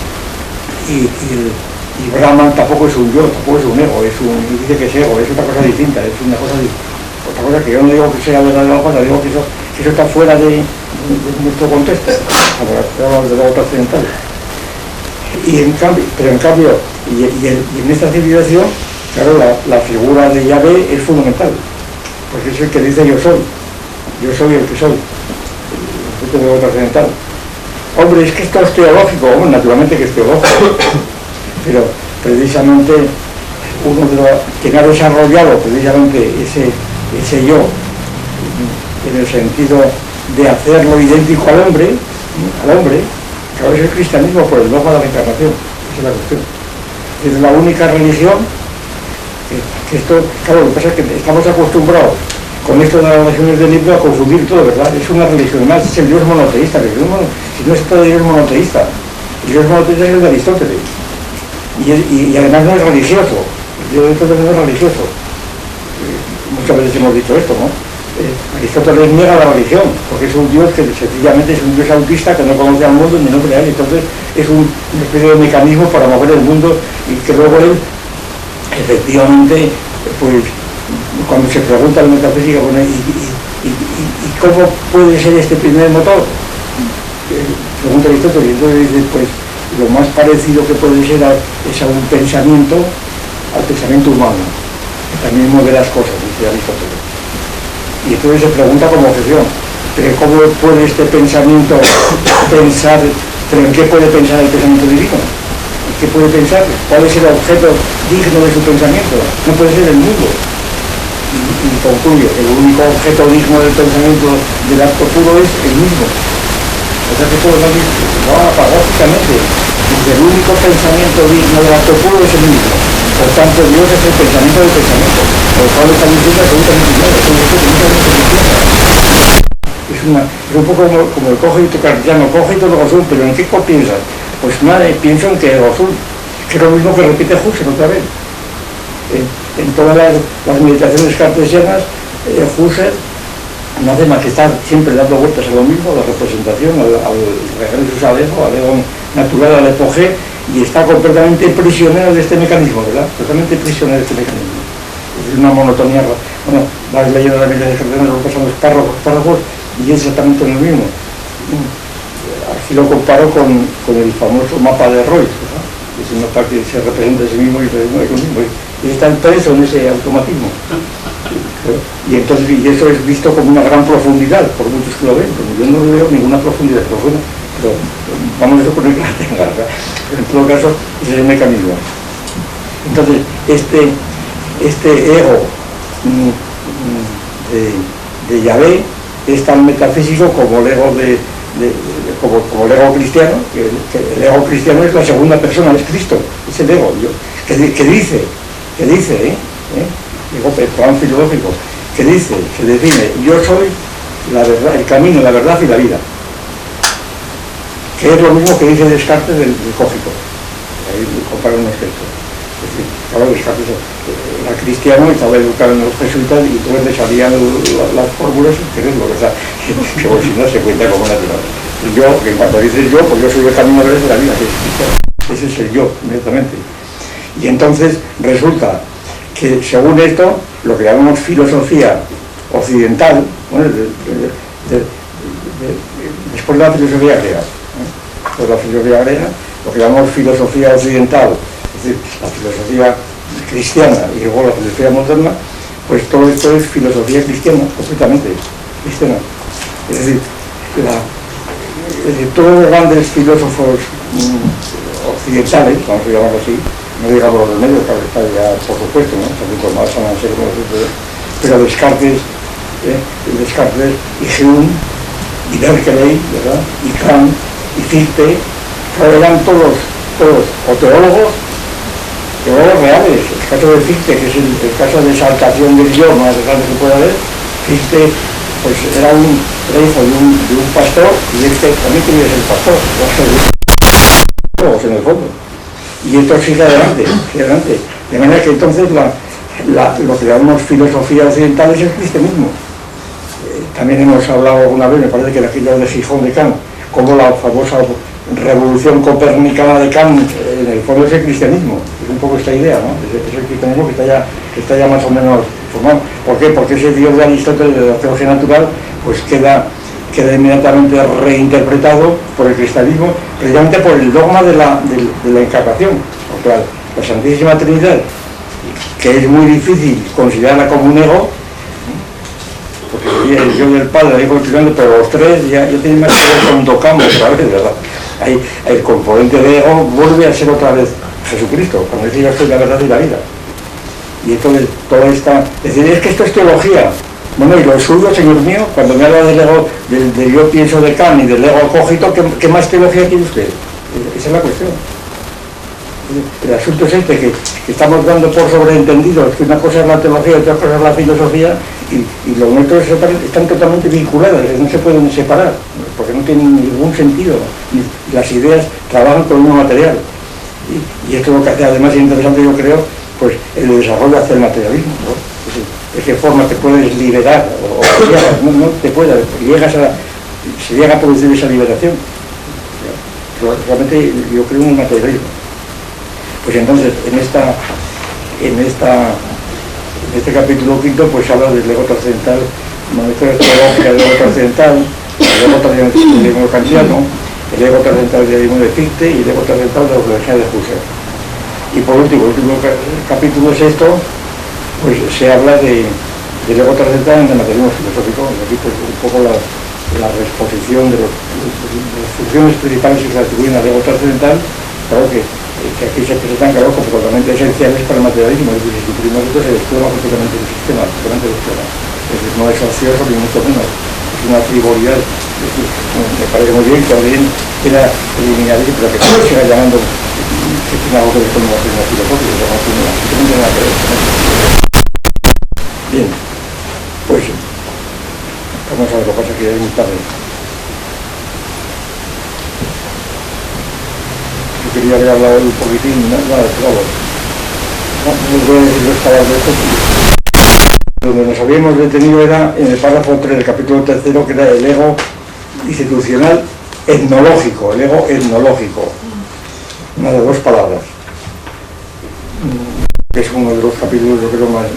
Brahman tampoco es un yo, tampoco es un ego, dice que es ego, es otra cosa distinta, es otra cosa que yo no digo que sea verdadera cosa, digo que eso está fuera de nuestro contexto, como de la otra occidental. Pero en cambio, en esta civilización, claro, la figura de Yahvé es fundamental, porque es el que dice yo soy el que soy, el de la otra occidental. hombre, es que esto es teológico, bueno, naturalmente que es teológico, pero precisamente uno de los que ha desarrollado precisamente ese yo, en el sentido de hacerlo idéntico al hombre, claro, es el cristianismo por el dogma de la encarnación, esa es la cuestión. Es la única religión que esto, claro, lo que pasa es que estamos acostumbrados con esto de las religiones del libro a confundir todo, ¿verdad? Es una religión más, es el Dios monoteísta, si no es todo Dios monoteísta, el Dios monoteísta es el de Aristóteles, y además no es religioso, el Dios de Aristóteles no es religioso. Muchas veces hemos dicho esto, ¿no? Aristóteles niega la religión, porque es un Dios que sencillamente es un Dios autista que no conoce al mundo ni nombre a él, entonces es una especie de mecanismo para mover el mundo y que luego él, efectivamente, pues cuando se pregunta en metafísica, bueno, ¿y cómo puede ser este primer motor? Pregunta Aristóteles, y entonces dice, pues lo más parecido que puede ser es a un pensamiento, al pensamiento humano, que también mueve las cosas, dice Aristóteles. Y entonces se pregunta como objeción, ¿pero cómo puede este pensamiento pensar, pero en qué puede pensar el pensamiento divino? ¿En qué puede pensar? ¿Cuál es el objeto digno de su pensamiento? No puede ser el mundo. Y concluye, el único objeto digno del pensamiento del acto puro es el mismo. O sea que todo lo paradójicamente, el único pensamiento digno del acto puro es el mismo. Por tanto, Dios es el pensamiento del pensamiento. Por lo cual está diciendo absolutamente nada. Es un poco como el cogito cartesiano, cogito de Gozul, pero ¿en qué piensas? Pues nada, pienso en que Gozul, que es lo mismo que repite Husserl otra vez. En todas las meditaciones cartesianas, Husserl no hace más que estar siempre dando vueltas a lo mismo, a la representación, al regreso al ego natural, al epogé, y está completamente prisionero de este mecanismo, ¿verdad? Totalmente prisionero de este mecanismo. Es una monotonía. Bueno, vas leyendo la meditación cartesiana, luego pasan los párrafos, y es exactamente lo mismo. Aquí lo comparo con el famoso mapa de Roy, ¿verdad? Es un mapa que se representa a sí mismo y es lo mismo. Y está preso en ese automatismo. Y entonces, y eso es visto como una gran profundidad, por muchos que lo ven, pero yo no veo ninguna profundidad profunda, pero vamos a suponer que la tenga, ¿verdad? En todo caso, ese es el mecanismo. Entonces, este ego de Yahvé es tan metafísico como el ego como el ego cristiano, que el ego cristiano es la segunda persona, es Cristo, es el ego, que dice, digo, el plan filosófico, que dice, se define, yo soy la verdad, el camino, la verdad y la vida, que es lo mismo que dice Descartes del cógico. Ahí compara unos textos. Es decir, claro, Descartes era cristiano, estaba educado en los jesuitas y entonces le salían las fórmulas sin quererlo, o sea, que si no se cuenta como natural. Yo, que cuando dices yo, pues yo soy el camino de la vida, que es cristiano. Ese es el yo, inmediatamente. Y entonces resulta que según esto, lo que llamamos filosofía occidental, bueno, después de la filosofía griega, después de la filosofía griega, lo que llamamos filosofía occidental, es decir, la filosofía cristiana y luego la filosofía moderna, pues todo esto es filosofía cristiana, completamente cristiana. Es decir, todos los grandes filósofos occidentales, vamos a llamarlo así, no digamos los medios, claro, está ya por supuesto, ¿no? Son más van a ser pero Descartes y Hume y Berkeley, ¿verdad? Y Kant y Fichte, eran todos o teólogos reales. El caso de Fichte, que es el caso de exaltación del yo más grande que pueda haber, Fichte pues era hijo de un pastor y también quería ser pastor, en el fondo. Y esto sigue adelante. De manera que entonces lo que llamamos filosofía occidental es el cristianismo. También hemos hablado alguna vez, me parece que en aquello de Gijón de Kant, como la famosa revolución copernicana de Kant, en el fondo es el cristianismo. Es un poco esta idea, ¿no? Es el cristianismo que está ya más o menos formado. ¿Por qué? Porque ese Dios de Aristóteles, de la teología natural, pues queda inmediatamente reinterpretado por el cristianismo, precisamente por el dogma de la encarnación. Porque la Santísima Trinidad, que es muy difícil considerarla como un ego, porque yo del Padre, el Hijo y el Espíritu Santo, pero los tres ya tienen más que ver con Docamo otra vez, ¿verdad? Ahí, el componente de ego vuelve a ser otra vez Jesucristo, cuando dice yo soy la verdad y la vida. Y entonces toda esta... Es decir, es que esto es teología. Bueno, y lo suyo, señor mío, cuando me habla del ego, del yo pienso de Kant y del ego cogito, ¿qué más teología quiere usted? Esa es la cuestión. El asunto es este, que estamos dando por sobreentendidos que una cosa es la teología y otra cosa es la filosofía, y los nuestros están totalmente vinculadas, no se pueden separar, porque no tienen ningún sentido. Y las ideas trabajan con uno material. Y esto es lo que hace además interesante, yo creo, pues el desarrollo hacia el materialismo, ¿no? ¿De qué forma te puedes liberar? O llegas, no te puedes, se llega a producir esa liberación. Realmente yo creo en el materialismo. Pues entonces, en este capítulo quinto, pues habla del ego trascendental, manejo teológica del ego trascendental, el ego trascendental del ego kantiano, el ego trascendental del ego de Fichte y el ego trascendental de la filosofía de Husserl. Y por último, el último capítulo sexto, pues se habla del ego trascendental en el materialismo filosófico. Aquí pues un poco la exposición de las funciones principales que se atribuyen al ego trascendental, claro que aquí se presentan, claro, como totalmente esenciales para el materialismo. Es decir, si suprimimos esto, se desploma completamente el sistema, totalmente desploma. Es decir, no es ocioso ni mucho menos, es una frivolidad. Es decir, me parece muy bien que alguien quiera eliminar eso, pero que se siga llamando que tiene algo que ver con el materialismo filosófico, no tiene absolutamente nada que ver con eso. Bien, pues vamos a ver, lo que pasa que ya es muy tarde. Yo quería haber hablado un poquitín, nada, claro. No voy a decir dos palabras de esto. Donde nos habíamos detenido era en el párrafo 3 del capítulo 3, que era el ego institucional etnológico, el ego etnológico. Una de dos palabras. Que es uno de los capítulos, yo creo, más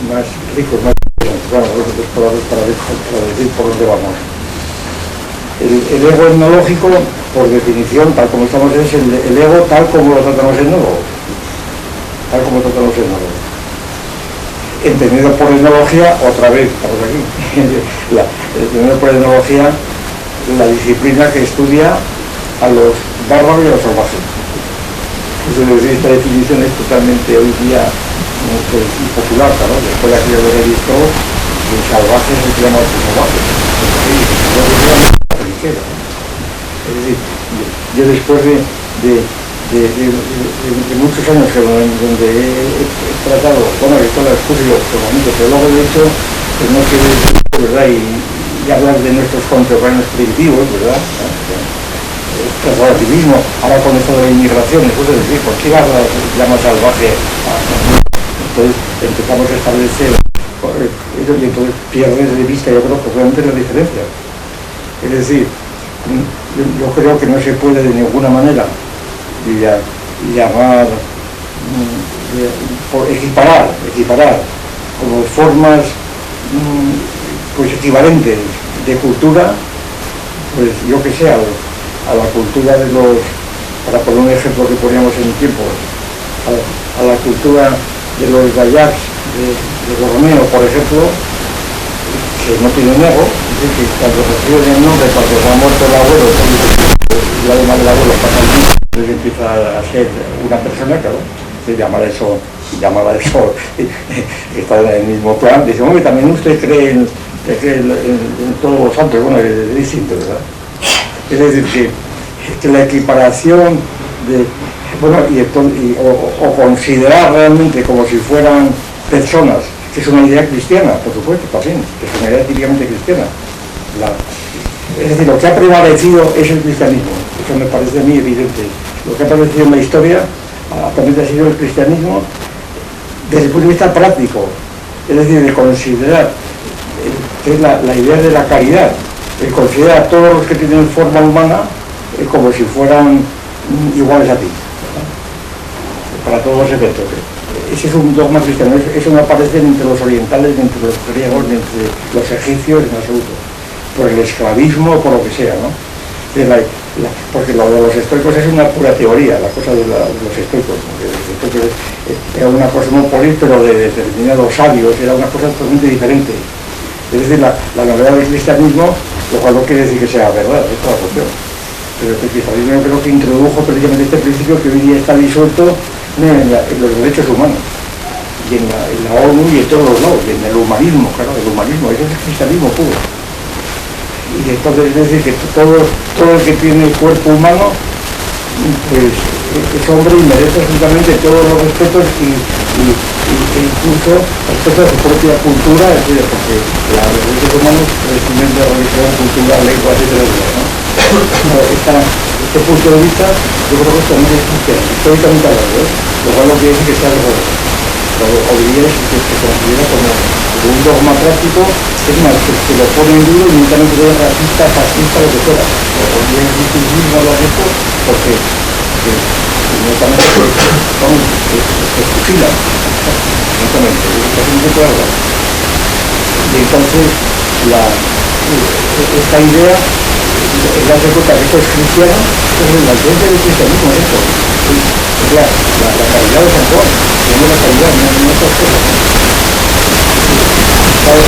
ricos, más interesantes. Bueno, dos palabras para decir por dónde vamos. El ego etnológico, por definición, tal como estamos, es el ego tal como lo tratamos en nuevo. Tal como lo tratamos en nuevo. Entendido por etnología, otra vez, estamos aquí. Entendido por etnología, la disciplina que estudia a los bárbaros y a los salvajes. Entonces, esta definición es totalmente hoy día pues, popular, ¿no? Después de aquello de Levi-Strauss, los salvajes se llaman los salvajes. Es decir, yo después de muchos años donde he tratado, bueno, que todas las cosas los momentos, pero luego de hecho, pues no quiero decir, ¿verdad? Y hablar de nuestros contemporáneos primitivos, ¿verdad? El relativismo, ahora con esto de la inmigración, es decir, ¿por qué llama salvaje? Entonces empezamos a establecer, y entonces pierdes de vista, yo creo, obviamente la diferencia. Es decir, yo creo que no se puede de ninguna manera llamar, equiparar como formas pues equivalentes de cultura, pues yo que sé, a la cultura de los, para poner un ejemplo que poníamos en el tiempo, a la cultura de los Gayaks de Borneo, por ejemplo, que no tienen ego, es decir, que cuando reciben el nombre, cuando se ha muerto el abuelo, y además del abuelo pasa el niño, entonces empieza a ser una persona, claro, se llamará eso, está en el mismo plan, dice, hombre, también usted cree en todos los santos, bueno, es distinto, ¿verdad? Es decir, que la equiparación de, bueno, o considerar realmente como si fueran personas, que es una idea cristiana, por supuesto, también, que es una idea típicamente cristiana. Es decir, lo que ha prevalecido es el cristianismo, eso me parece a mí evidente. Lo que ha prevalecido en la historia también ha sido el cristianismo desde el punto de vista práctico, es decir, de considerar, que es la idea de la caridad, el considerar a todos los que tienen forma humana como si fueran iguales a ti, ¿verdad? Para todos los efectos. Ese es un dogma cristiano, eso no aparece entre los orientales, ni entre los griegos, ni entre los egipcios en absoluto, por el esclavismo o por lo que sea, ¿no? Porque lo de los estoicos es una pura teoría, la cosa de los estoicos, era una cosmópolis, pero de determinados sabios, era una cosa totalmente diferente. Es decir, la novedad del cristianismo, lo cual no quiere decir que sea verdad, es toda cuestión. Pero el cristianismo yo creo que introdujo precisamente este principio que hoy día está disuelto en los derechos humanos, y en la ONU y en todos los lados, y en el humanismo, claro, el humanismo, ese es el cristianismo puro. Y entonces es decir que todo el que tiene cuerpo humano, pues es hombre y merece absolutamente todos los respetos e incluso respeto a su propia cultura, es decir, porque los derechos humanos responden de religión, cultura, lengua, etcétera, ¿no? Este punto de vista yo creo que también es cristiano, históricamente hablando, lo cual no quiere decir que sea algo o diría que se considera como un dogma práctico, es más, que lo pone en duda y inmediatamente es racista, fascista, lo que fuera, o bien mismo lo ha hecho porque inmediatamente se fusilan, inmediatamente, es un poco algo. Y entonces esta idea es darse cuenta que esto es cristiano, es la creencia del cristianismo, es esto, es la calidad de San Juan, que no es la calidad, no otras cosas. Claro,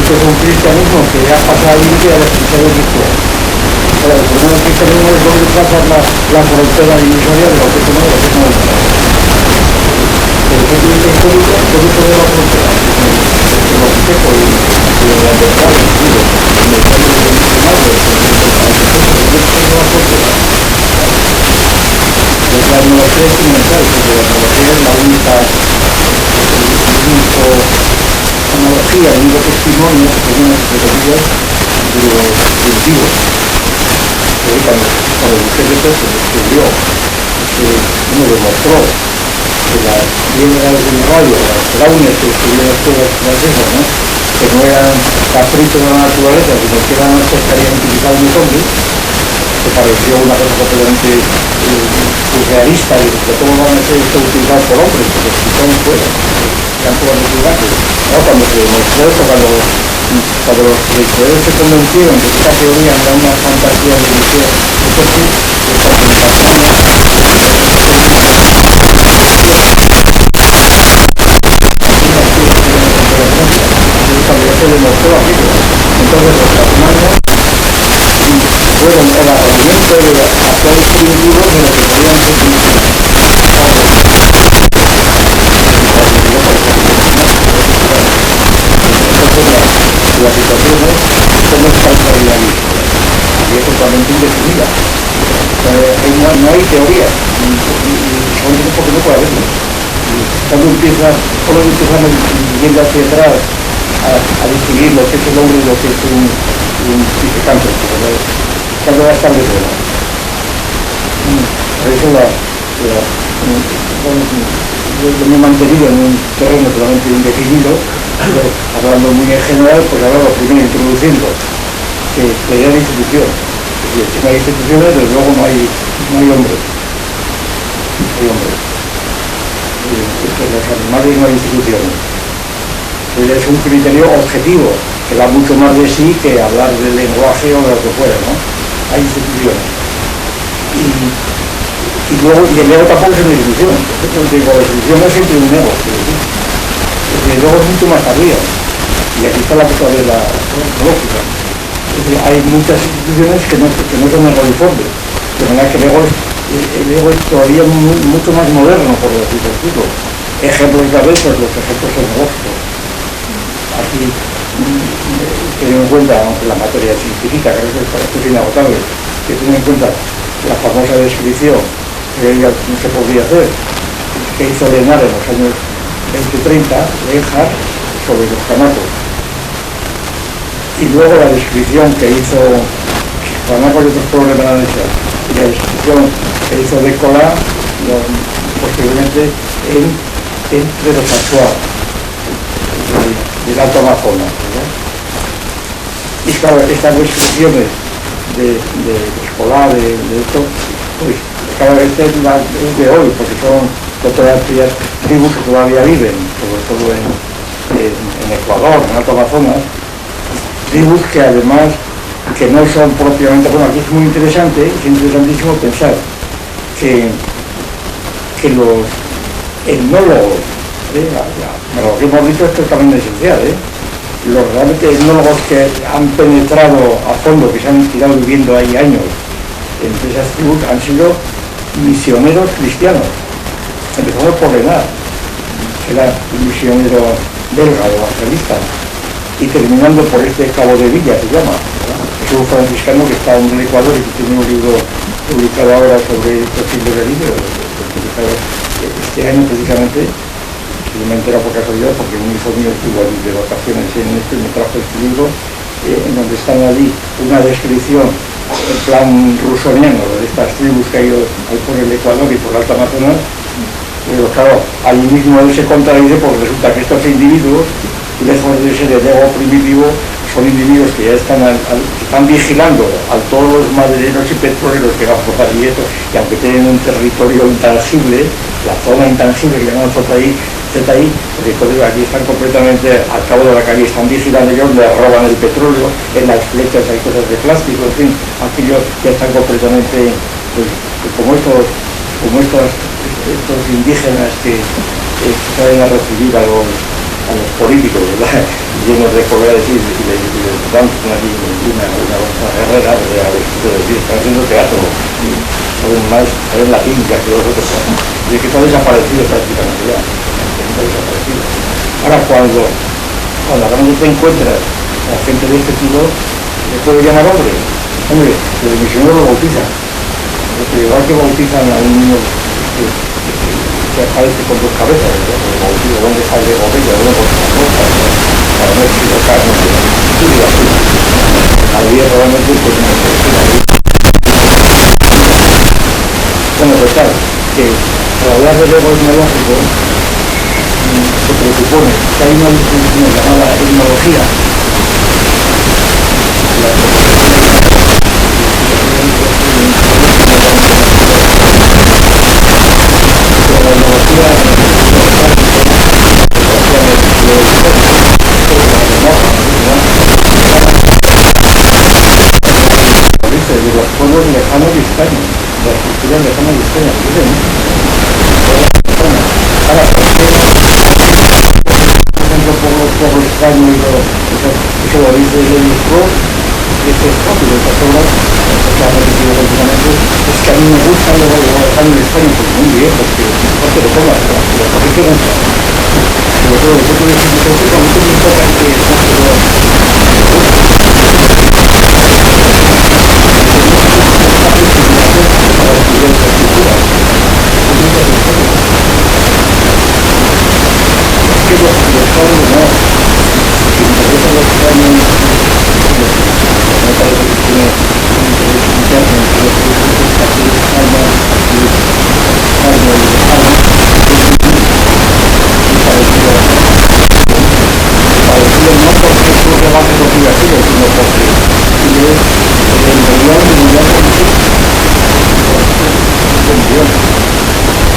Este es un cristianismo que ha pasado límite a la cristianismo virtual. Ahora, el primer cristianismo es donde pasa la frontera divisoria de lo que es uno y lo que es no. El cristianismo histórico todo eso de la frontera, el arquitecto y el adversario, la tecnología experimental, porque la tecnología es la única analogía, el único testimonio que tenemos de comillas de lo definitivo. Cuando Bucéreto se descubrió, uno demostró que las piedras del rayo, las brownies que descubrieron las francesas, ¿no? Que no eran caprichos de la naturaleza, sino que eran cosas que habían utilizado los hombres, que pareció una cosa completamente surrealista, y que todo van a ser utilizados por hombres, porque si son fuera, eran todas naturales. ¿No? Cuando se demostró esto, cuando los predictores se convencieron de que esta teoría era una fantasía de inicio, entonces cuando ya se demostró aquello, entonces los tasmanos fueron el argumento de actuales primitivos en lo que podían ser la situación es cómo está esta realidad y es totalmente indefinida. No hay teoría, son porque no puede haberlo. Cuando empezamos yendo hacia atrás a distinguir lo que es el hombre y lo que es un psicocáncer, cuando va a estar de fuera. Por eso yo me he mantenido en un terreno totalmente indefinido, hablando muy en general, pues hablando primero introduciendo que la idea de institución, es decir, si no hay instituciones, desde luego no hay hombres. No hay hombres. En los animales no hay instituciones. Es un criterio objetivo, que da mucho más de sí que hablar del lenguaje o de lo que fuera, ¿no? Hay instituciones. Y luego, y el ego tampoco es una institución. Digo, la institución es siempre un ego, el ego es mucho más arriba. Y aquí está la cosa de la lógica. Es decir, hay muchas instituciones que no son egoliformes. De manera que el ego es todavía mucho más moderno, por decirlo así. Ejemplos de vez, pues los ejemplos tecnológicos. Aquí, teniendo en cuenta, aunque la materia científica, que es inagotable, que tiene en cuenta la famosa descripción que ya no se podía hacer, que hizo Lenard en los años 20-30, Lenhart, sobre los canacos. Y luego la descripción que hizo canacos y otros pueblos de la derecha, y la descripción que hizo de Colá, posteriormente en entre los actuales del Alto Amazonas, ¿verdad? Y claro, estas descripciones de escolar, de esto, pues cada vez es de hoy, porque son todas aquellas tribus que todavía viven, sobre todo en Ecuador, en Alto Amazonas, tribus que además que no son propiamente, bueno, aquí es muy interesante, es interesantísimo pensar que los etnólogos, lo que hemos dicho esto es también esencial, los realmente etnólogos que han penetrado a fondo, que se han tirado viviendo ahí años entre esas tribus, han sido misioneros cristianos. Empezamos por Renard, que era un misionero belga o evangelista, y terminando por este Cabo de Villa, se llama, ¿verdad? Es un franciscano que está en el Ecuador y que tiene un libro publicado ahora sobre estos siglos de libro, publicado este año precisamente. Yo me he enterado por casualidad porque un hijo mío estuvo allí de vacaciones en esto y me trajo este libro, en donde están allí una descripción en plan rusoniano de estas tribus que ha ido por el Ecuador y por el Alto Amazonas. Pero claro, allí mismo él se contradice porque resulta que estos individuos, lejos de ser el ego primitivo, son individuos que ya están vigilando a todos los madereros y petroleros que van por allí, y aunque tienen un territorio intangible, la zona intangible que llamamos ZI, porque aquí están completamente al cabo de la calle, están vigilando ellos, le roban el petróleo, en las flechas hay cosas de plástico, en fin, aquellos ya están completamente, pues, como estos indígenas que saben a recibir a los políticos, ¿verdad? Llenos de colores y les dan una guerrera de decir, están haciendo teatro, y saben latín que los otros, y es que está desaparecido prácticamente ya. Ahora, cuando realmente te encuentras a gente de este tipo, le puede llamar hombre, el misionero lo bautiza, porque igual que bautizan a un niño que aparece con dos cabezas, el bautizo, ¿dónde sale el botella? ¿Dónde por la boca? Para no equivocar, no sé, tú digas tú. Había realmente pues una persona. Bueno, pues claro, que para hablar del ego etnológico se presupone que hay una disciplina llamada etnología. De los pueblos lejanos de España, de las culturas lejanas de España, ahora, por ejemplo, por lo extraño y eso lo dice el Cross, y este es propio de estas obras, que ha repetido continuamente, es que a mí me gusta lo lejano de España, porque muy bien, porque no te lo tomas, pero ¿por qué te gusta? Sobre todo, el punto de vista filosófico, a mí me importa que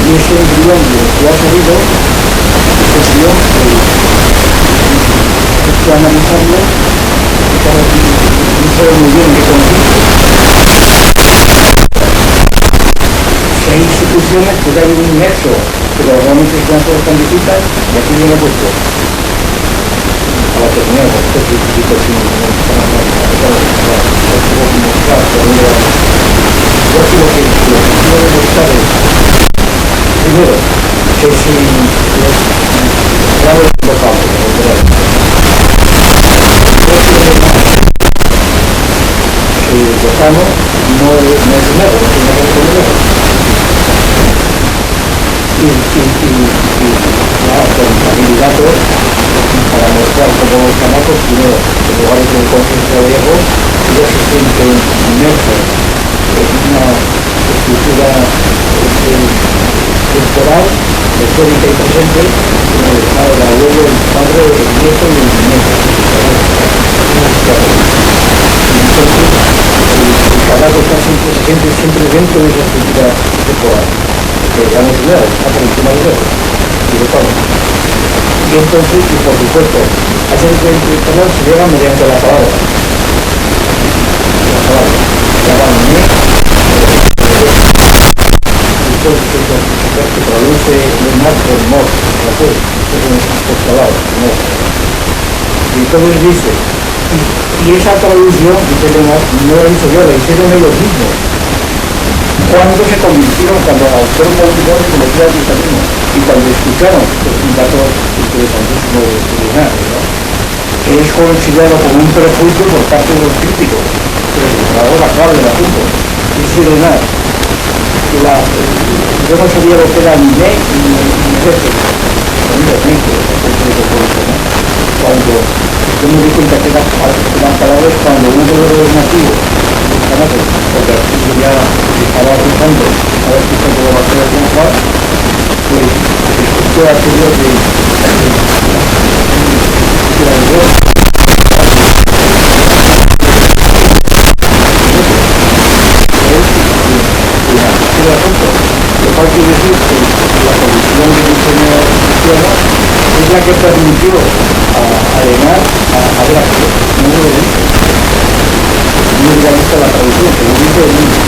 y ese embrión que ha salido, ese embrión hay que analizarlo, no sabe muy bien qué consiste. Si hay instituciones, pues hay un nexo, pero realmente están todas tan distintas, y aquí viene puesto a la terminal, porque este tipo de primero, que si los graves locables, el decano no es negro, es un negro. Y con candidatos para mostrar cómo los chamacos, primero, en lugar de tener conciencia de ego, ya se sienten inmersos en una estructura temporal, de histórica y presente, como el abuelo, el padre, el nieto y el nieto. Entonces, el canaco está siempre dentro de esa estructura temporal, que ya no es nada, está por encima de eso, y de todo. Y entonces, y por supuesto, a ese canal se llega mediante la palabra. La palabra. Que produce el mar por mor, por palabra, mor. Y entonces dice, y esa traducción, dice Leonard, no la hice yo, la hicieron ellos mismos. Cuando se convirtieron, cuando fueron bautizados y convirtieron al cristianismo, y cuando escucharon, es un dato interesantísimo de Leonard, ¿no? Que es considerado como un prejuicio por parte de los críticos, pero es la clave del asunto. Dice Leonard, yo no sabía lo que era ni ley ni jefe, cuando yo me di cuenta que eran palabras cuando uno de los nativos, porque aquí ya estaba pensando a ver si se va a hacer con Juan, pues escuchó aquello de lo cual quiere decir que la condición de diseño cristiano es la que permitió a Leonard a ver aquello, no lo dice. No hubiera visto la traducción, que lo dice el mismo.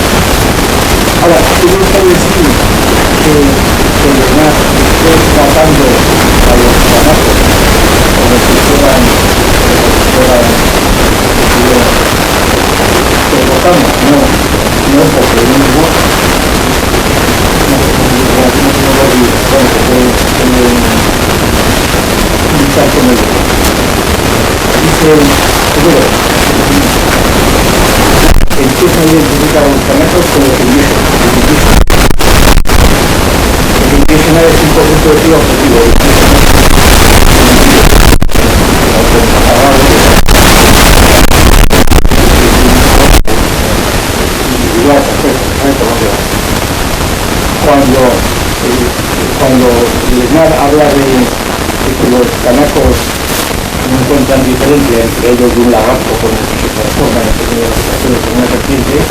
Ahora, ¿quién está diciendo que Leonard esté tratando a los canacos como si fueran derrotando? No, porque el mismo luchar con ellos. Dice, primero, empieza a identificar a los canacos con los indígenas. El indígena es un concepto de vida objetivo. Cuando Leonard habla de que los canacos no encuentran diferencia entre ellos de un lagarto con el que se transforma en una serpiente,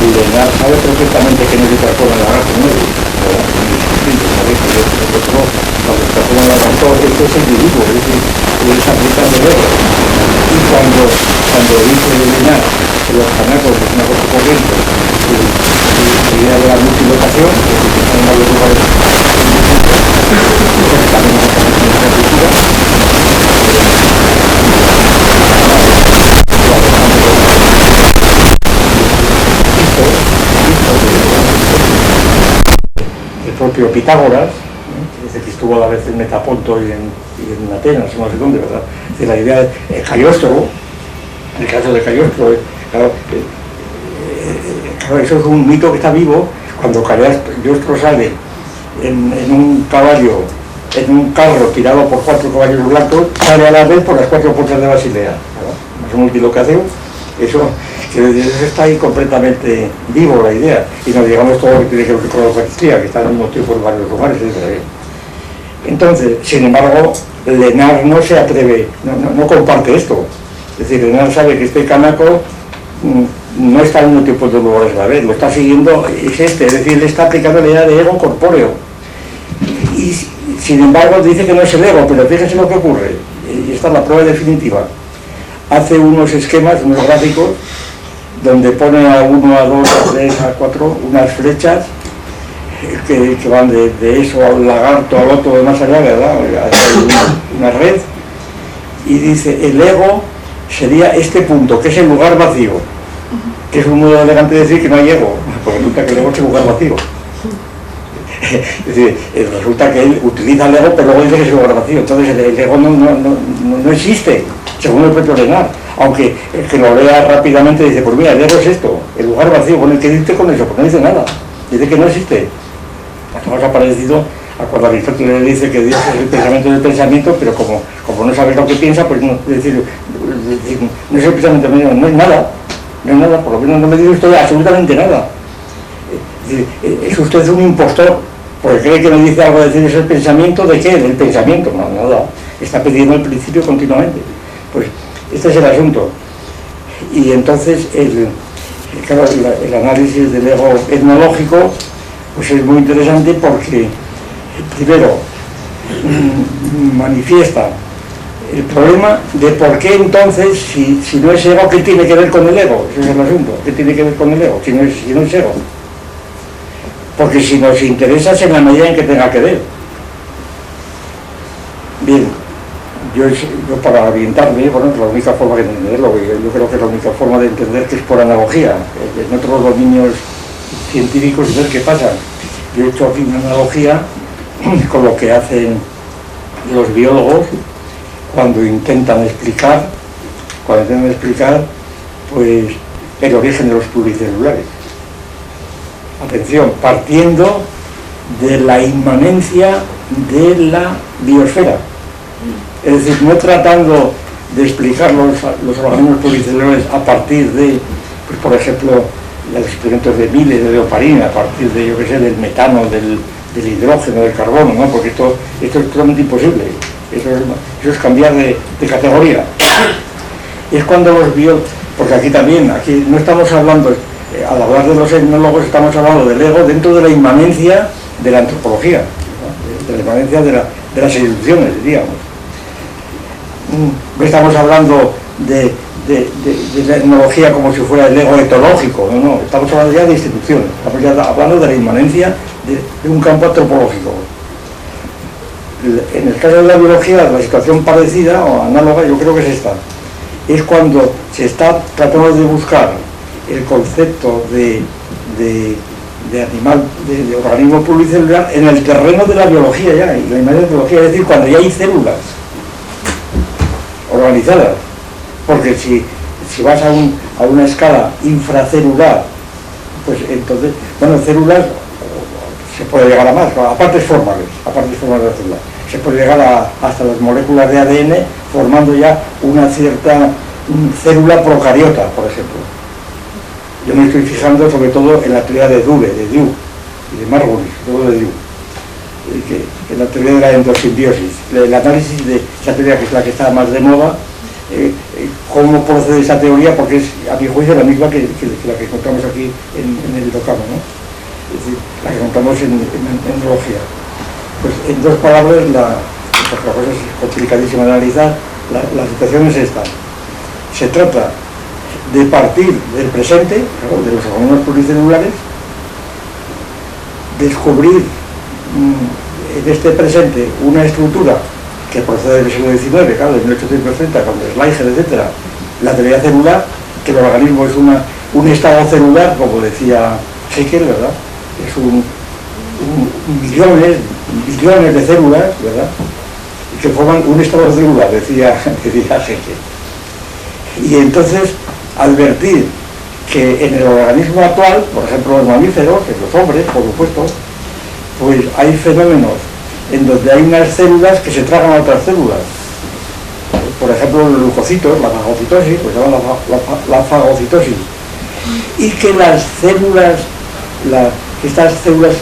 Leonard sabe perfectamente que no se transforma en lagarto nuevo, cuando se transforma en lagarto, esto es el dibujo, es decir, es aplicando el ego. Y cuando dice Leonard que los canacos es una cosa corriente, la idea de la multilocación, que están en varios lugares, también el propio Pitágoras, que estuvo a la vez en Metaponto y en Atenas, no sé dónde, ¿verdad? De la idea de Cagliostro, el caso de Cagliostro, claro, eso es un mito que está vivo. Cuando Cagliostro sale en un caballo, en un carro tirado por 4 caballos blancos, sale a la vez por las 4 puertas de Basilea, ¿verdad? Es multilocación, eso está ahí completamente vivo la idea, y nos digamos todo lo que tiene que ver con la Eucaristía, que está al mismo tiempo en varios lugares, etc. Entonces, sin embargo, Leonard no se atreve, no comparte esto. Es decir, Leonard sabe que este canaco no está en un tipo de lugares a la vez, lo está siguiendo, es decir, le está aplicando la idea de ego corpóreo. Y sin embargo dice que no es el ego, pero fíjense lo que ocurre, y esta es la prueba definitiva. Hace unos esquemas, unos gráficos, donde pone a 1, a 2, a 3, a 4, unas flechas que van de eso al lagarto, al otro de más allá, ¿verdad? Una red, y dice, el ego sería este punto, que es el lugar vacío, que es un modo elegante de decir que no hay ego, porque resulta que el ego es el lugar vacío. Es decir, resulta que él utiliza el ego, pero luego dice que es el lugar vacío. Entonces el ego no existe, según el propio Leonard. Aunque el que lo lea rápidamente dice, pues mira, el ego es esto, el lugar vacío, con el que dice con eso, pues no dice nada, dice que no existe. Nos ha parecido a cuando Aristóteles le dice que Dios es el pensamiento del pensamiento, pero como no sabes lo que piensa, pues no, es decir, no es el pensamiento, no es nada, por lo menos no me dice usted absolutamente nada. Es decir, es usted un impostor, porque cree que me dice algo, decir es el pensamiento de qué, del pensamiento, no, nada, está pidiendo el principio continuamente. Pues este es el asunto. Y entonces claro, el análisis del ego etnológico pues es muy interesante porque primero manifiesta el problema de por qué entonces, si no es ego, ¿qué tiene que ver con el ego? Ese es el asunto, ¿qué tiene que ver con el ego? Si no es ego. Porque si nos interesa es en la medida en que tenga que ver. Bien, yo para orientarme, bueno, es la única forma de entenderlo, yo creo que es la única forma de entender que es por analogía, en otros dominios científicos y ver qué pasa. Yo he hecho aquí una analogía con lo que hacen los biólogos cuando intentan explicar pues el origen de los pluricelulares. Atención, partiendo de la inmanencia de la biosfera. Es decir, no tratando de explicar los organismos pluricelulares a partir de, pues, por ejemplo, los experimentos de Miller, de Leoparina, a partir de, yo qué sé, del metano, del hidrógeno, del carbono, ¿no? Porque esto es totalmente imposible. Eso es cambiar de categoría. Es cuando los biólogos, porque aquí no estamos hablando, al hablar de los etnólogos estamos hablando del ego dentro de la inmanencia de la antropología, ¿no? De la inmanencia de las instituciones, diríamos. No estamos hablando de la etnología como si fuera el ego etológico, no, estamos hablando ya de instituciones, estamos ya hablando de la inmanencia de un campo antropológico. En el caso de la biología, la situación parecida o análoga, yo creo que es esta. Es cuando se está tratando de buscar el concepto de animal, de organismo pluricelular en el terreno de la biología ya, y la imagen de biología, es decir, cuando ya hay células organizadas. Porque si vas a una escala infracelular, pues entonces, bueno, células se puede llegar a más, a partes formales de la célula. Se puede llegar hasta las moléculas de ADN formando ya una cierta célula procariota, por ejemplo. Yo me estoy fijando sobre todo en la teoría de Dewey y de Margulis, luego de Dewey, que es la teoría de la endosimbiosis, el análisis de esa teoría que es la que está más de moda, cómo procede esa teoría, porque es a mi juicio la misma que la que encontramos aquí en el hidrocarburo, ¿no? Es decir, la que encontramos en etnología. Pues en dos palabras, porque la cosa es complicadísima de analizar, la situación es esta. Se trata de partir del presente, claro, de los organismos pluricelulares, descubrir en este presente una estructura que procede del siglo XIX, claro, de 1830, con Schleicher, etc., la teoría celular, que el organismo es un estado celular, como decía Haeckel, ¿verdad? Es billones de células, ¿verdad?, que forman un estado celular, decía Haeckel. Y entonces advertir que en el organismo actual, por ejemplo los mamíferos, en los hombres, por supuesto, pues hay fenómenos en donde hay unas células que se tragan a otras células. Por ejemplo, los leucocitos, la fagocitosis, pues se llama la fagocitosis. Y que las células, estas células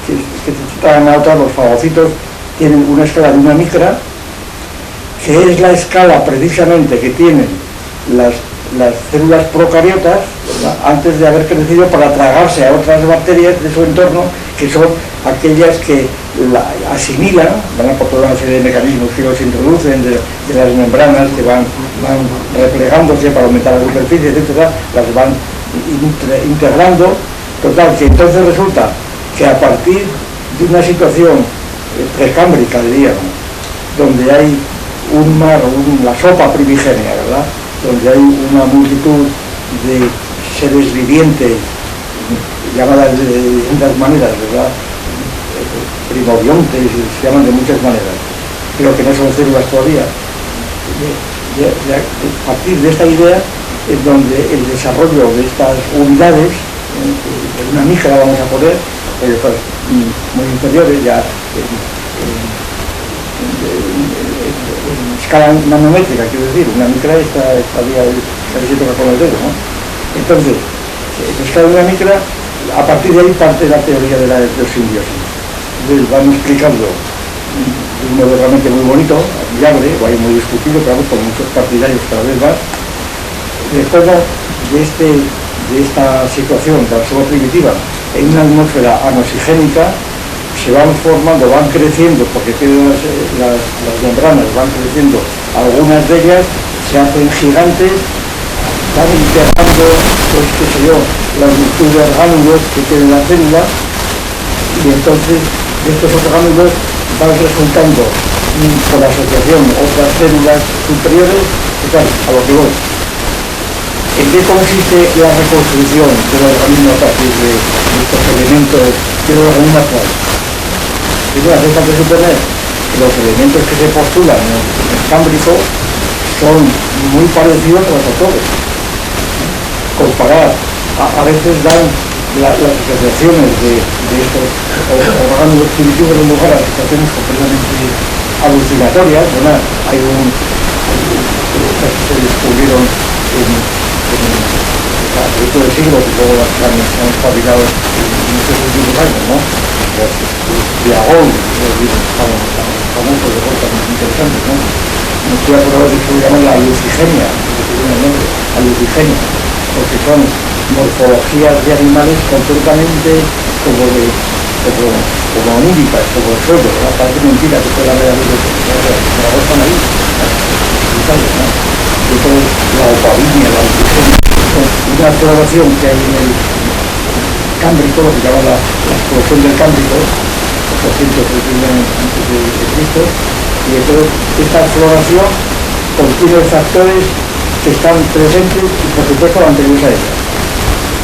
que se tragan a otras, los fagocitos, tienen una escala de una micra, que es la escala precisamente que tienen las células procariotas, ¿verdad?, antes de haber crecido para tragarse a otras bacterias de su entorno, que son aquellas que la asimilan, ¿verdad?, por toda una serie de mecanismos que los introducen de las membranas que van replegándose para aumentar la superficie, etcétera, las van integrando. Total, que entonces resulta que a partir de una situación precámbrica, diríamos, donde hay un mar, la sopa primigenia, ¿verdad?, donde hay una multitud de seres vivientes llamadas de distintas maneras, ¿verdad?, primordiantes, se llaman de muchas maneras, pero que no son células todavía. A partir de esta idea es donde el desarrollo de estas unidades, una micra vamos a poner, muy inferiores, ya en escala nanométrica, quiero decir, una micra estaría casi se toca con el dedo, ¿no? Entonces, en escala de una micra, a partir de ahí parte la teoría de la endosimbiosis. les van explicando de un modo realmente muy bonito, admirable, o hay muy discutido, pero con muchos partidarios cada vez más, de cómo de esta situación tan solo primitiva, en una atmósfera anoxigénica, se van formando, van creciendo, porque tienen las membranas, van creciendo, algunas de ellas se hacen gigantes, van integrando, pues qué sé yo, la multitud de orgánulos que tiene la célula, y entonces de estos orgánulos van resultando, por asociación, otras células superiores, y tal, a lo que voy. ¿En qué consiste la reconstrucción del organismo a partir de estos elementos del organismo actual? Primero, hace falta suponer que los elementos que se postulan en el Cámbrico son muy parecidos a los autores. Comparar, a veces dan las asociaciones de estos orgánulos primitivos en lugar a situaciones completamente alucinatorias. Bueno, hay se descubrieron a principios del siglo, que luego se han espabilado en muchos últimos años, ¿no? Diagón, famosos de cosas muy interesantes, ¿no? No estoy acordado de que se llama la lucigenia, alucigenia, porque son morfologías de animales completamente como oníricas, como el suelo, ¿no? Parece mentira que pueda haber algo pero están ahí, ¿no? Entonces, la opavinia, la lucigenia, una floración que hay en el Cámbrico, lo que llama la explosión del Cámbrico, 831 a.C., y entonces esta floración contiene factores que están presentes y por supuesto anteriores a ella.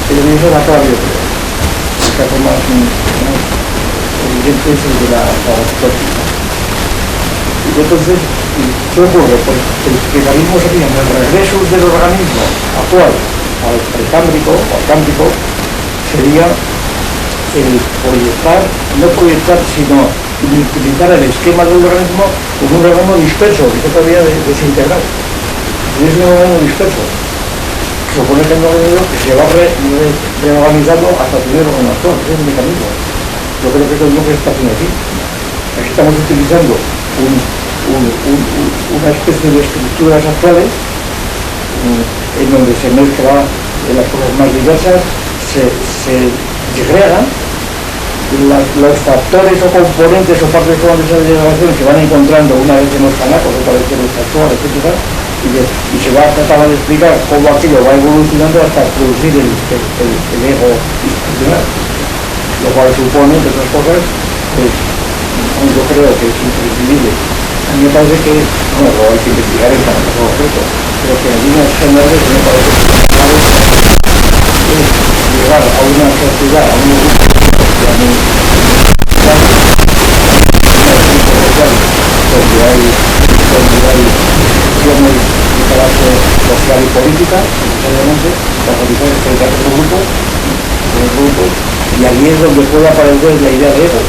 Pero eso es la clave, el caso más evidente es el de la fagocitosis. Y entonces, ¿qué ocurre? Pues el mecanismo sería el regreso del organismo actual al precámbrico o al cámbrico sería el proyectar, no proyectar, sino utilizar el esquema del organismo como un organismo disperso, que se podría desintegrar. Y es un organismo disperso. Supone que es un organismo que se va reorganizando hasta tener un organismo actual, es un mecanismo. Yo creo que eso es lo que está haciendo aquí. Aquí estamos utilizando una especie de estructuras actuales en donde se mezcla las cosas más diversas, se disgregan los factores o componentes o partes de esa degradación se van encontrando una vez en los canacos, otra vez en los actuales, etc. Y se va a tratar de explicar cómo aquello va evolucionando hasta producir el ego institucional, lo cual supone, entre otras cosas, pues, yo creo que es imprescindible. A mí me parece que, bueno, lo hay que investigar en cada caso concreto, pero que en líneas generales me parece que es llegar a una sociedad, a un grupo donde hay instituciones de carácter social y política, necesariamente, organizadas frente a otros grupos, y allí es donde puede aparecer la idea de ego.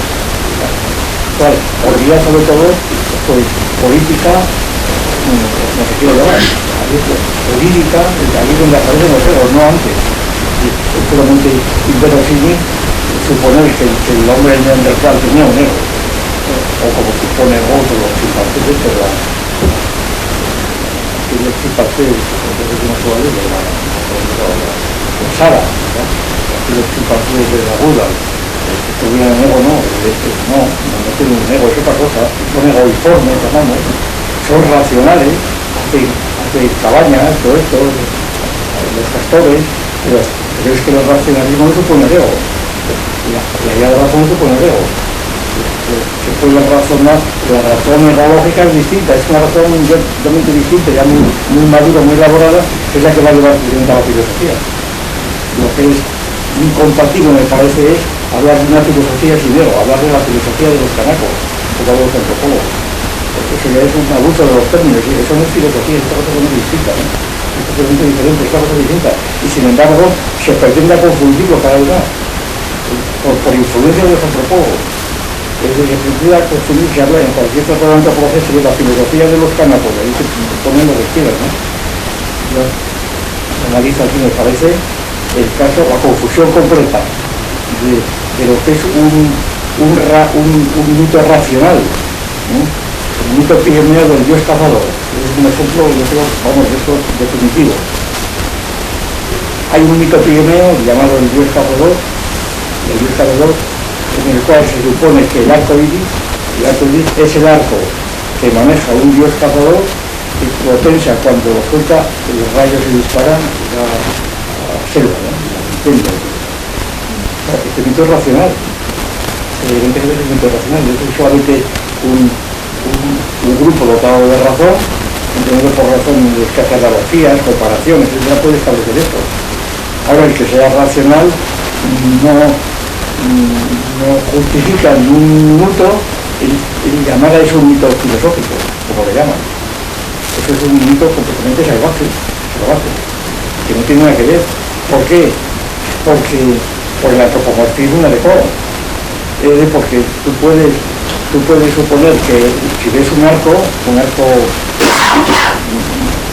Podría sobre todo, pues, política, no sé qué llamar, jurídica, allí donde aparecen los egos, no antes. Es puramente inverosímil suponer que el hombre neandertal tenía un ego, o como supone otros los chimpancés, pero los chimpancés, entonces no se vale, Sara, los chimpancés de la Buda, que tuvieran ego, no tienen un ego, es otra cosa, son egoiformes, llamamos, son racionales, hacen cabañas, todo esto, los castores, pero es que el racionalismo no supone ego. La idea de razón no supone ego. Se puede razonar, la razón neurológica es distinta, es una razón totalmente distinta, ya muy madura, muy elaborada, que es la que va a llevar a la filosofía. Lo que es incompatible, me parece, es hablar de una filosofía sin ego, hablar de la filosofía de los canacos, o de los antropólogos. Eso ya es un abuso de los términos, y eso no es filosofía, es otra cosa muy distinta, ¿no? Es totalmente diferente, es otra cosa distinta. Y sin embargo, se pretende confundirlo cada vez más, por influencia de los antropólogos. Es decir, se pretende confundir, se habla en cualquier tratado de antropología sobre la filosofía de los canacos, ahí se ponen lo que quieran, ¿no? Yo analizo aquí, me parece, el caso, la confusión completa de lo que es un mito racional, ¿no? El mito pigmeo del dios cazador es un ejemplo, yo creo, vamos, de esto definitivo. Hay un mito pigmeo llamado el dios cazador, en el cual se supone que el arco iris es el arco que maneja un dios cazador que lo tensa cuando lo suelta, los rayos se disparan a la selva, ¿no? Este mito es racional, evidentemente es un mito racional, es solamente un grupo dotado de razón, entendido por razón de escasas analogías, comparaciones, etc., puede establecer esto. Ahora, el que sea racional no justifica ningún mito el llamar a eso un mito filosófico, como le llaman. Eso es un mito completamente salvaje, que no tiene nada que ver. ¿Por qué? Porque por el antropomorfismo adecuado. Porque tú puedes suponer que si ves un arco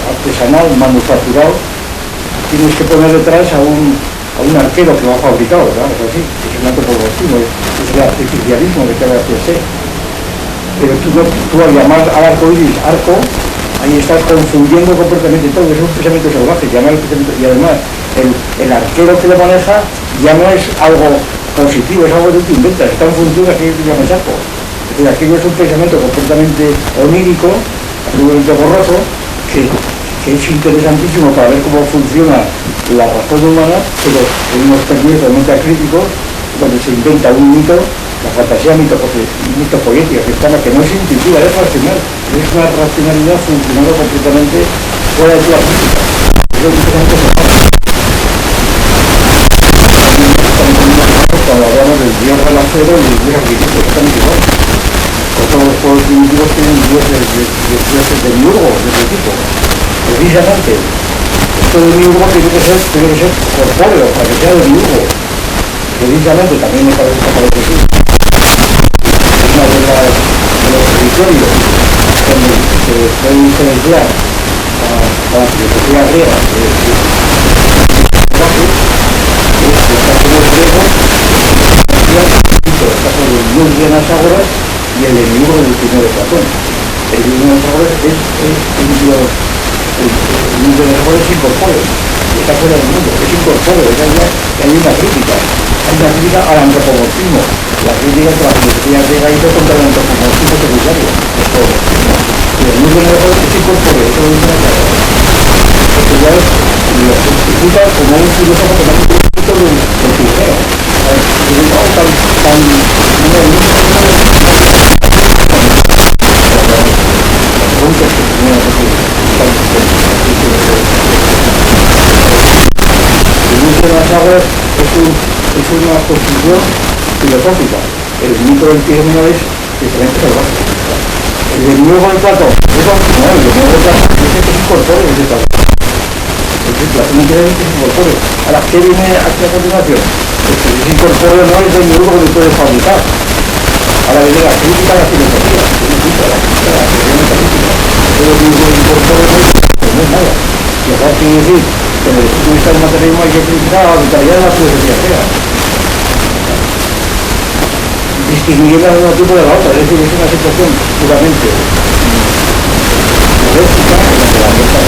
artesanal, manufacturado, tienes que poner detrás a un arquero que lo ha fabricado, ¿verdad? Es así, es un antropomorfismo, es el artificialismo de cada PC. Pero tú al llamar al arco iris arco, ahí estás confundiendo completamente todo, es un pensamiento salvaje, y además el arquero que lo maneja ya no es algo positivo, es algo que tú inventas, está en función de aquello que llamas arco. Es decir, aquello es un pensamiento completamente onírico, absolutamente borroso, que es interesantísimo para ver cómo funciona la razón humana, pero en unos términos realmente críticos, donde se inventa un mito, la fantasía mitopoética, que no es intuitiva, es racional, es una racionalidad funcionando completamente fuera de la física. Es un pensamiento salvaje. Cuando hablamos del dios relajero y del dios arquitecto, exactamente igual. Todos los pueblos primitivos tienen dioses de miurgo, de ese tipo. Precisamente, esto de miurgo tiene que ser corpóreo, para que sea de miurgo. Precisamente, también me parece que sí. Una de los territorios donde se puede diferenciar a la filosofía griega el caso del dios de Anaxágoras y el enemigo del primero de Platón. El dios de Anaxágoras es un dios, el dios de Anaxágoras es incorpóreo, está fuera del mundo, es incorpóreo, hay una crítica al antropomorfismo, la crítica que la filosofía griega hizo contra el antropomorfismo secundario, y el dios de Anaxágoras es incorpóreo, eso lo dice Anaxágoras. Porque ya lo justifica como un filósofo que también tiene un del Pigmeo. Es una posición filosófica. El mito del Pigmeo es diferente salvaje. El del nuevo de Platón, el de Platón dice que es incorpóreo, es de Platón. Platón quiere decir que es incorpóreo. Ahora, ¿qué viene aquí a continuación? Porque si es incorpóreo no es el nuevo que puede fabricar. Ahora viene la crítica a la filosofía, la crítica a la teoría metafísica. Todo el nuevo incorpóreo no es nada. Y ahora quiere decir que desde el punto de vista del materialismo hay que criticar a la vitalidad de la filosofía griega. Distinguirla de un tipo de la otra, es decir, es una situación puramente dialéctica en la que la vuelta